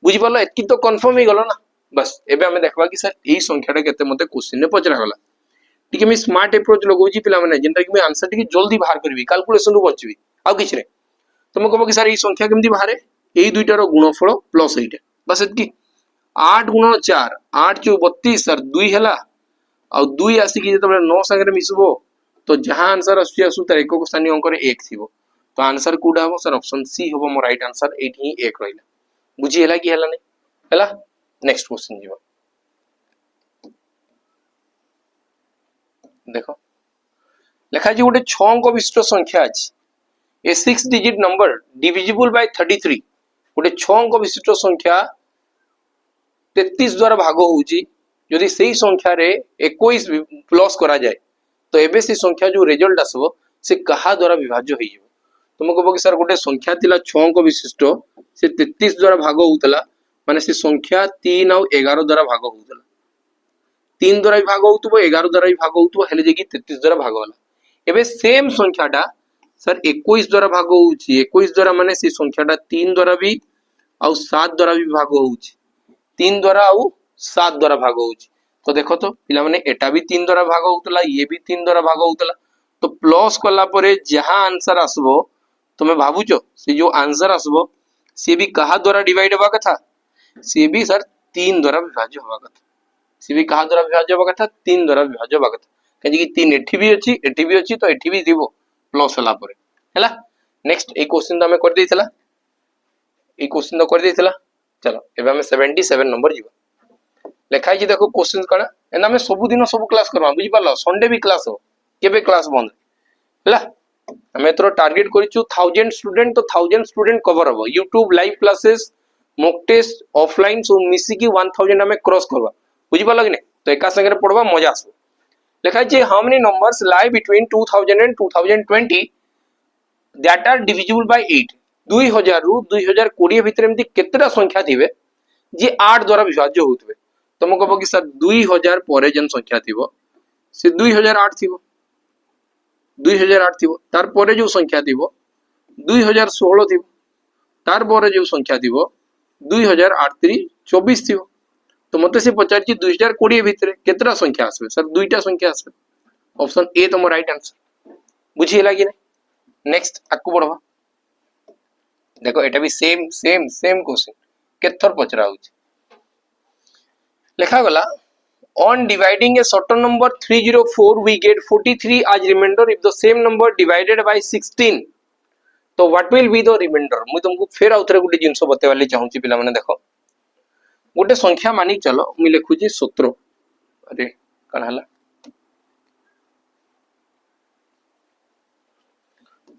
बुझी पालो एतकी तो कंफर्म ही गलो ना बस एबे हमें देखबा कि सर एई संख्याटा केते मते क्वेश्चन ने पचरा गला ठीक मैं स्मार्ट अप्रोच लगौची पिला माने जेंटा कि मैं आंसर टिके जल्दी बाहर करबी कैलकुलेशन रु बचबी आ किछ रे तुम कहबो कि सर एई संख्या केमती बाहरे एई दुईटा रो गुणफल प्लस एइटा बस एतकी 8 गुणन 4 8 * 32 सर 2 हला आ 2 आसी कि जतबे 9 संगे मिसबो तो जहां आंसर आसुची आसु तार एकक स्थानीय अंक रे 1 थिबो तो आंसर कोडा हो सर ऑप्शन सी हो मो राइट आंसर एठी 1 रहिला बुझी हला कि हला नै हला नेक्स्ट क्वेश्चन जीवा देखो लेखा जी गोटे 6 अंक विशिष्ट संख्या अछि ए 6 डिजिट नंबर डिविजिबल बाय 33 गोटे 6 अंक विशिष्ट संख्या 33 द्वारा भाग होउची यदि सेही संख्या रे 21 प्लस करा जाए तो एबे से संख्या जो रिजल्ट आसबो से कहा द्वारा विभाज्य होई जेबो तुम कहबो कि सर गोटे संख्या तिला 6 अंक विशिष्ट से 33 द्वारा भाग होउतला माने से संख्या 3 और 11 द्वारा भाग होउतला 3 द्वारा भी भाग होउतबो 11 द्वारा भी भाग होउतबो हेले जे कि 33 द्वारा भाग होला एबे सेम संख्याटा सर 21 द्वारा भाग होउची 21 द्वारा माने से संख्याटा 3 द्वारा भी और 7 द्वारा भी भाग होउची 3 द्वारा और 7 द्वारा भाग होउची तो देखो तो पिला माने एटा भी 3 द्वारा भाग होउतला ये भी 3 द्वारा भाग होउतला तो प्लस कला परे जहां आंसर आसबो तुमे भाबुचो से जो आंसर आसबो से भी कहा द्वारा डिवाइड होबा कथा से भी सर 3 द्वारा विभाज्य होबा कथा से भी कहा द्वारा विभाज्य होबा कथा 3 द्वारा विभाज्य होबा कथा कहि कि 3 एठी भी अछि तो एठी भी दिबो प्लस होला परे हैला नेक्स्ट ए क्वेश्चन तो हमें कर देइतला ए क्वेश्चन तो कर देइतला चलो एबे हमें 77 नंबर जीवा लेखाई जी देखो क्वेश्चन कणा एना हमें सब दिन सब क्लास करबा बुझी पालो संडे भी क्लास हो केबे क्लास बंद हैला हमें तो टारगेट करिछु 1000 स्टूडेंट तो 1000 स्टूडेंट कवर हो YouTube live classes mock test offline so मिसी की 1000 हमें क्रॉस करबा बुझी पालो कि नै तो एका संगे पढ़बा मजा आसो लेखाई जी how many numbers lie between 2000 and 2020 that are divisible by 8 2000 रु 2020 भितर एमती केतेटा संख्या थिबे जे 8 द्वारा विभाज्य होतबे तुम कहबो कि सर 2000 परे जन संख्या थिबो से 2008 थिबो 2008 थिबो तार परे जो संख्या थिबो 2016 थिबो तार परे जो संख्या थिबो 2008 24 थिबो तो मते से पचारची 2020 भितर केतेटा संख्या आसबे सर दुईटा संख्या आसबे ऑप्शन ए तो राइट आंसर बुझी होला कि नै नेक्स्ट आकु बढ़वा देखो एटा भी सेम क्वेश्चन केथर पचरा होची लेखा गला on dividing a certain number 304 we get 43 as remainder if the same number divided by 16 तो what will be the remainder मु तुमको फेर आउथरे गुटे जिंस बते वाली चाहूची पिला माने देखो गुटे संख्या मानिक चलो मु लिखुची 17 अरे कण हला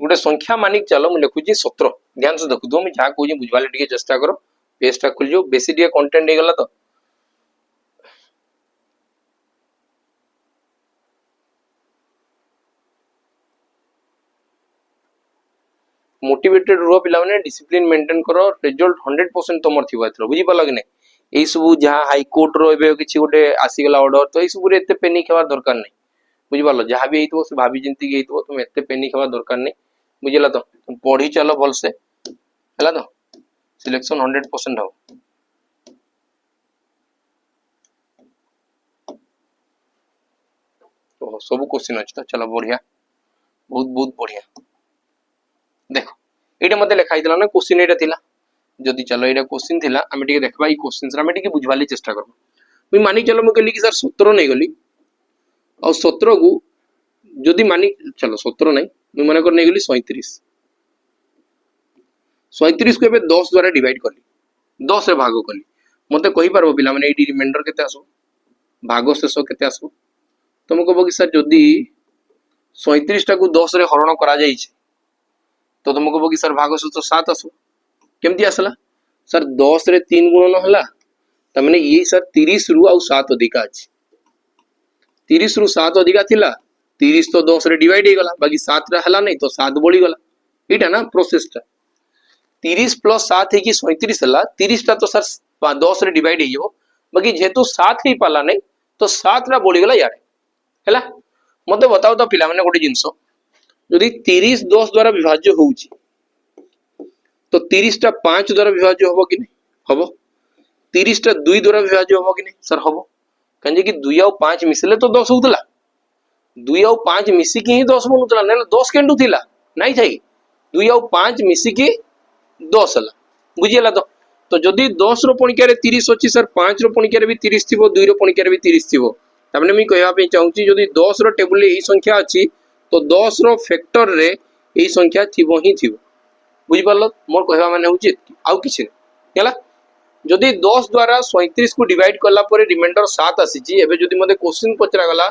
गुटे संख्या मानिक चलो मु लिखुची 17 ध्यान से देखु दो मैं जा कोजी बुझवाले टिके चेष्टा करो पेजटा खुल जो बेसी टिके कंटेंट हे गला तो मोटिवेटेड रो पिला माने डिसिप्लिन मेंटेन करो रिजल्ट 100% तमर थिबा एथरो बुझी पालो कि नै एई सब जहां हाई कोर्ट रो एबे किछि गोटे आसी गला ऑर्डर तो एई सब रे एते पेनिक हेबार दरकार नै बुझी पालो जहां भी हेइतो से भाभी चिंती हेइतो तुम एते पेनिक हेबार दरकार नै बुझिला तो तुम पढी चलो भल से हला तो सिलेक्शन 100% हो तो सब क्वेश्चन अच्छी तो चलो बढ़िया बहुत बहुत बढ़िया देख ये मत लिखाई ना क्वेश्चन ये थिला जदि चलो ये क्वेश्चन थिला आम टे देखा ये क्वेश्चन आम टे बुझवार चेष्टा कर मुझे मानी चलो मुझे कहली कि सर 17 नहीं गली और 17 को जदि मानी चलो 17 नहीं मुझे मन कर नहीं गली 37 को 10 द्वारा डिवाइड कली 10 रे भाग कली मत कही पार पिला माने ये रिमाइंडर केते आसो भाग शेष केते आसो तुम कह कि सर जदि 37 को 10 रे हरण करा जाई छे तो तुम कह कि सर भाग शेष 7 आसो केमती आसला सर 10 रे 3 गुणन हला तमने ये सर 30 रु आउ 7 अधिका अछि 30 रु 7 अधिका थिला 30 तो 10 रे डिवाइड हे गला बाकी 7 रे हला नहीं तो 7 बढ़ी गला एटा ना प्रोसेस टा 30 प्लस 7 है कि 37 हला 30 टा तो सर 10 रे डिवाइड हे जो बाकी जेतु 7 ही पाला नहीं तो 7 रा बढ़ी गला यार हैला मते बताओ तो पिला माने गोटे जिंसो यदि 30 10 द्वारा विभाज्य होउची तो 30 टा 5 द्वारा विभाज्य होबो कि नहीं होबो 30 टा 2 द्वारा विभाज्य होबो कि नहीं सर होबो कहे कि 2 और 5 मिसले तो 10 होतला 2 और 5 मिसी की ही 10 बनुतला नै 10 केंडू थिला नहीं थाई 2 और 5 मिसी की 10 हला बुझियला तो जदि 10 रो पणिका रे 30 अछि सर 5 रो पणिका रे भी 30 थिबो 2 रो पणिका रे भी 30 थिबो तमने मी कहबा पे चाहूची जदि 10 रो टेबल रे एई संख्या अछि तो 10 रो फैक्टर रे एई संख्या थिबो ही थिबो बुझि परलो मोर कहबा माने होची आउ किछि हैला जदि 10 द्वारा 37 को डिवाइड करला परे रिमाइंडर 7 आसीची एबे जदि मते क्वेश्चन पचरा गला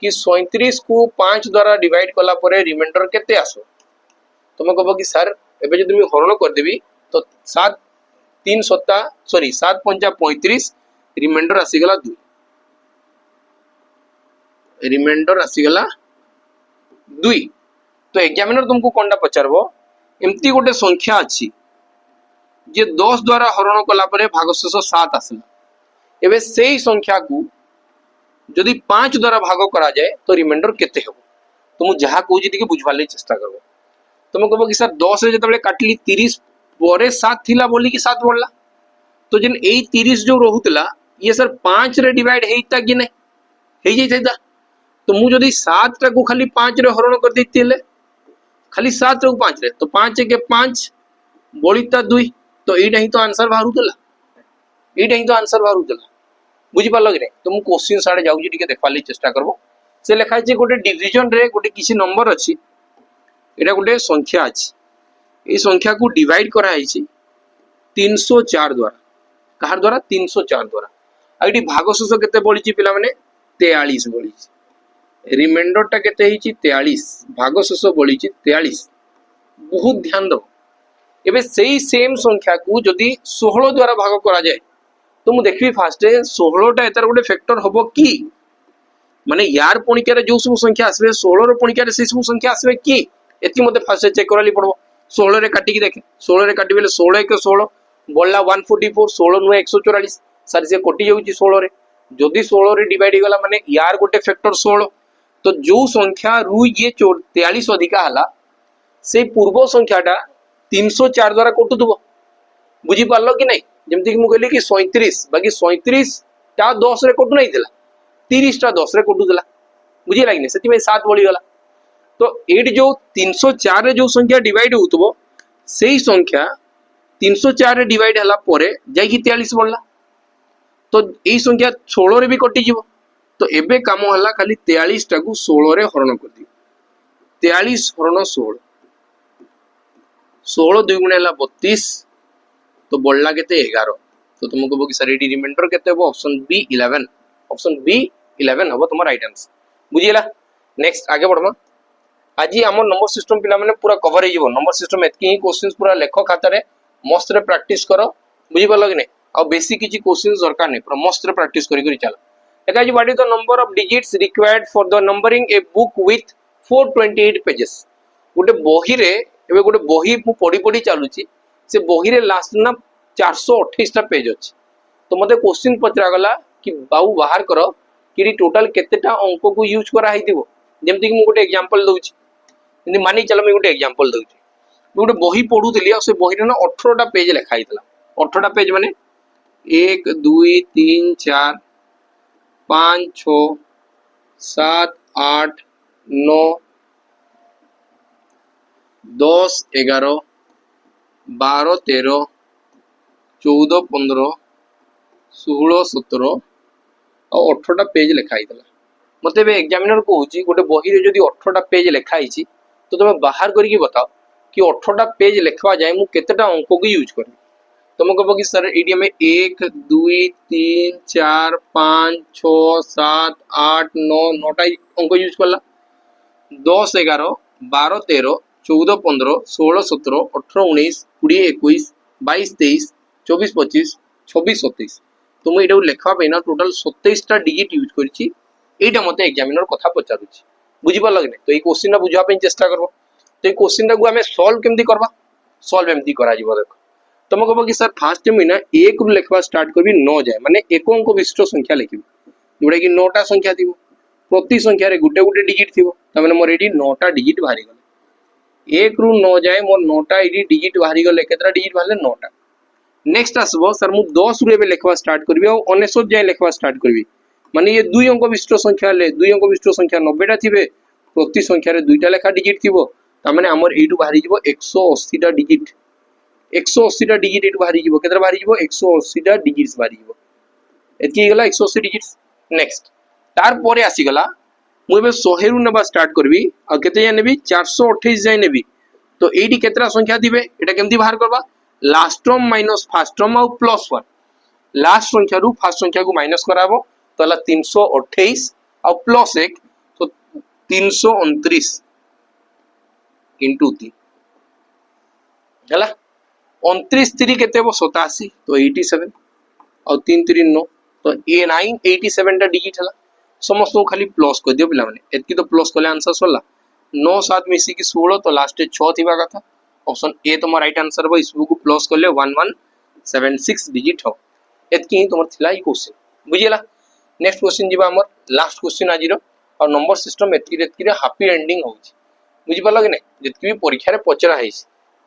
कि 37 को 5 द्वारा डिवाइड करला परे रिमाइंडर केते आसो तुम कहबो कि सर एबे जदि मी हरण कर देबी तो 7 3 सत्ता सॉरी 7 पंजा 35 रिमाइंडर आसी गला 2 रिमाइंडर आसी गला 2 तो एग्जामिनर तुमको कोनडा पचारबो एमती गोटे संख्या अछि जे 10 द्वारा हरण कला परे भागशेष 7 आसला एबे सेही संख्या को जदि 5 द्वारा भाग करा जाए तो रिमाइंडर केते हेबो तुम जहा कहूची टिके बुझवार ले चेष्टा करबो तुम कहबो कि सर 10 रे जतबे काटली 30 परे 7 थिला बोली कि 7 बढ़ला तो जिन एई 30 जो रहुतला ये सर 5 रे डिवाइड हेइता कि नै हेइ जैता तो मु जदि 7 टा को खाली 5 रे हरण कर देतिले खाली 7 रे 5 रे तो 5 के 5 बळिता 2 तो एइटा ही तो आंसर बाहरुतला एइटा ही तो आंसर बाहरुतला बुझि पालो कि नै तो मु क्वेश्चन साडे जाउजी टिके देखवाली चेष्टा करबो से लिखा छै गोटे डिवीजन रे गोटे किछि नंबर अछि एटा गोटे संख्या अछि ए संख्या को डिवाइड करा है 304 द्वारा कहार द्वारा 304 द्वारा आइडी भागशेष केते बळिची पिला माने 43 बळिची रिमाइंडर टा केते हिची 43 भागशेष बळिची 43 बहुत ध्यान दो एबे सेही सेम संख्या को जदी 16 द्वारा भाग करा जाए तो मु देखबी फास्ट 16 टा एतार गोटे फैक्टर होबो की माने यार पणिका रे जो सब संख्या आसबे 16 रो पणिका रे से सब संख्या आसबे की एति मते फास्ट चेक कराली पड़बो 16 रे काटी की देखे 16 रे काटी बेले 16 के 16 बोलला 144 16 नु 144 सर से कटि जाउची 16 रे जदी 16 रे डिवाइड गला माने यार गोटे फैक्टर 16 तो जो संख्या रु ये 43 अधिका हला से पूर्व संख्याटा 304 द्वारा कटुथबो बुझी पारलो कि नहीं जेमति कि मु कहली कि 37 बाकी 37 टा 10 रे कटु नहीं थिला 30 टा 10 रे कटुथला बुझी लागनी सेति में 7 बळी गला तो एट जो 304 रे जो संख्या डिवाइड होतबो सेही संख्या 304 रे डिवाइड हला परे जाई कि 43 बढ़ला तो एही संख्या 16 रे भी कटि जिवो तो एबे काम हला खाली 43 टा को 16 रे हरण कर दियो 43 हरण 16 16 2 गुणे हला 32 तो बढ़ला केते 11 तो तुम कहबो कि सर एडी रिमाइंडर केते हो ऑप्शन बी 11 हबो तुम राइट आंसर बुझियला नेक्स्ट आगे बढ़मा आज आम नंबर सिस्टम पिला माने पूरा कवर हो नंबर सिस्टम एतकी ही क्वेश्चंस पूरा लेख खाता रे मस्त रे प्रैक्टिस करो बुझी पालो कि नै आ बेसी किछि क्वेश्चंस दरकार नै पूरा मस्त रे प्रैक्टिस करी करी चला देखा जी what is the number of digits required for the numbering a book with 428 pages गोटे बही रे एबे गोटे बही मु पढी पढी चालुची से बही रे लास्ट ना 428 टा पेज अछि तो मते क्वेश्चन पचरा गला कि बाऊ बाहर करो कि टोटल केतेटा अंक को यूज करा हैतिबो जेमति कि मु गोटे एग्जांपल दउची इनि मानि चलो मैं गोटे एग्जांपल दउची गोटे बही पढुतली आ से बही रे ना 18 टा पेज लिखा हैतला 18 टा पेज माने 1 2 3 4 5 6 7 8 9 10 11 12 13 14 15 16 17 और 18टा पेज लिखाई मत एग्जामिनर कहूँ गोटे बही रे जदि 18टा पेज लिखाई तो तुम बाहर करके बताओ कि 18टा पेज लिखवा जाए मुझे केतेटा अंक को यूज कर तुम कह कि सर ये आम 1 2 3 4 5 6 7 8 9 9टा अंक यूज कला 10 11 12 13 14 15 16 17 18 19 20 21 22 23 24 25 26 27 तुम ये लिखा ना टोटाल 27टा डिजिट यूज कर এইটা মতে এক্সামিনার কথা পচারুছি বুঝিপারল কি তো এই কোশ্চিনটা বুঝাবা চেষ্টা করব তো এই কোশ্চিনটাকে আমি সলভ কেমতি করবা সলভ এমতি করা যাব দেখ তুমি কব কি স্যার ফার্স্ট আমি না 1 রু লেখবা স্টার্ট করবি 9 যায় মানে এক অঙ্ক বিশিষ্ট সংখ্যা লিখিবি जोटा कि 9टा संख्या थी प्रति संख्या रे गुटे गुटे डिजिट थी तमें मोर ये 9टा डिजिट बाहरी गले 1 रु 9 जाए मोर 9टा ये डिजिट बाहरी गले केतरा डिजिट बाहरले 9टा नेक्स्ट आसबो सर मु 10 रु एबे लिखवा स्टार्ट करबी और 99 जाए लिखवा स्टार्ट करबी माने ये दुई अंक विशिष्ट संख्या ले दुई अंक विशिष्ट संख्या 90टा थिबे प्रति संख्या रे दुईटा लेखा डिजिट थिबो तामाने हमर एटु बाहरी जिवो 180टा डिजिट 180टा डिजिट एटु बाहरी जिवो केतरा बाहरी जिवो 180टा डिजिट्स बाहरी जिवो एतकी गला 180 डिजिट्स नेक्स्ट तार परे आसी गला मु एबे 100 रु नेबा स्टार्ट करबी आ केते जाय नेबी 428 जाय नेबी तो एडी केतरा संख्या थिबे एटा केमती बाहर करबा last term minus first term आ प्लस 1 लास्ट संख्या रु फर्स्ट संख्या को माइनस कराबो तो हला 328 और प्लस 1 तो 329 इंटू 3 हला 29 3 केते हो 87 तो 87 और 3 3 9 तो ए 987 टा डिजिट हला समस्त को खाली प्लस कर दियो पिला माने एतकी तो प्लस करले आंसर सोला 9 7 मिसी की 16 तो लास्ट 6 थिबा कथा ऑप्शन ए तुम राइट आंसर हो इसबु को प्लस करले 1176 डिजिट हो एतकी ही तुमर थिला ई क्वेश्चन बुझिला नेक्स्ट क्वेश्चन जीवा हमर लास्ट क्वेश्चन आज रो और नंबर सिस्टम एतकी हैप्पी एंडिंग होची बुझि पालो कि नै जतकी भी परीक्षा रे पचरा हैस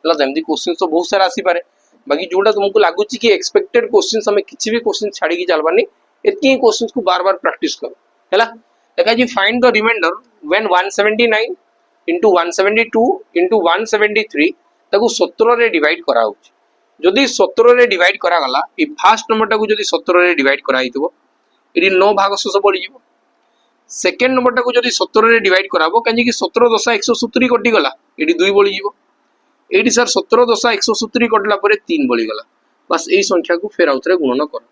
हला जेमदी क्वेश्चन तो बहुत सारा आसी पारे बाकी जोटा तुमको लागुची कि एक्सपेक्टेड क्वेश्चंस हमें किसी भी क्वेश्चन छाड़ी की चलबानी एतकी क्वेश्चंस को बार-बार प्रैक्टिस करो हैला देखा जी find the remainder when 179 into 172 into 173 ताको 17 रे डिवाइड करा होची जदी 17 रे डिवाइड करा गला ई फर्स्ट नंबर टाको जदी 17 रे डिवाइड करा हितबो इडी 9 भाग शेष पड़ी जीवो सेकंड नंबर टाको जदी 17 रे डिवाइड कराबो काजे कि 17 दशा 170 कटि गला इडी 2 बळी जीवो एडी सर 17 दशा 170 कटला परे 3 बळी गला बस एई संख्या को फेर आउथरे गुणन कर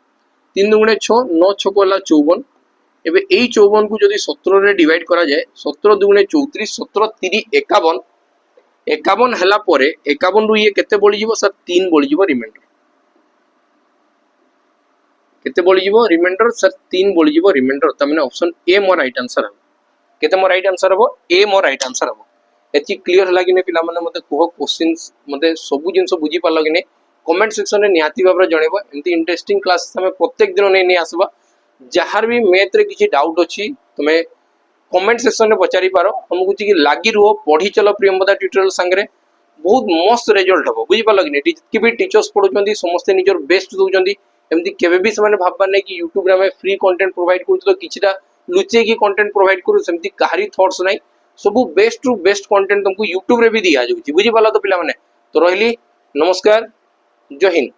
3 दुगुणे 6 9 6 कोला 54 एबे एई 54 को जदी 17 रे डिवाइड करा जाय 17 दुगुणे 34 17 3 51 51 हला परे 51 रु ये केते बळी जीवो सर 3 बळी जीवो रिमाइंडर केते बळी जीवो रिमाइंडर सर 3 बळी जीवो रिमाइंडर तमने option A more right answer हो केते मोर राइट आंसर हो ए मोर राइट आंसर हो एति क्लियर हला कि ने पिला माने मते कोह क्वेश्चंस मते सब जिंस बुझी पालो कि ने कमेंट सेक्शन रे निहाती बाबरा जणेबो एंती इंटरेस्टिंग क्लास हमें प्रत्येक दिन नै नै आसबा जहार भी मैथ रे किछि डाउट अछि तमे कमेंट सेक्शन रे पचारि पारो हमकु कि लागि रुओ पढी चलो प्रियंवदा ट्यूटोरियल संगरे बहुत मस्त रिजल्ट हो बुझी पालो कि ने कि भी टीचर्स पढुचंदी समस्त निजर बेस्ट दोचंदी एमती केबे भी समान भाबबा नै कि YouTube रे हमें फ्री कंटेंट प्रोवाइड करू तो किछिटा लुचे की कंटेंट प्रोवाइड करू सेमती काहरी थॉट्स नै सब बेस्ट टू बेस्ट कंटेंट तुमको YouTube रे भी दिया जाउची बुझी पालो तो पिला माने तो रहली नमस्कार जय हिंद।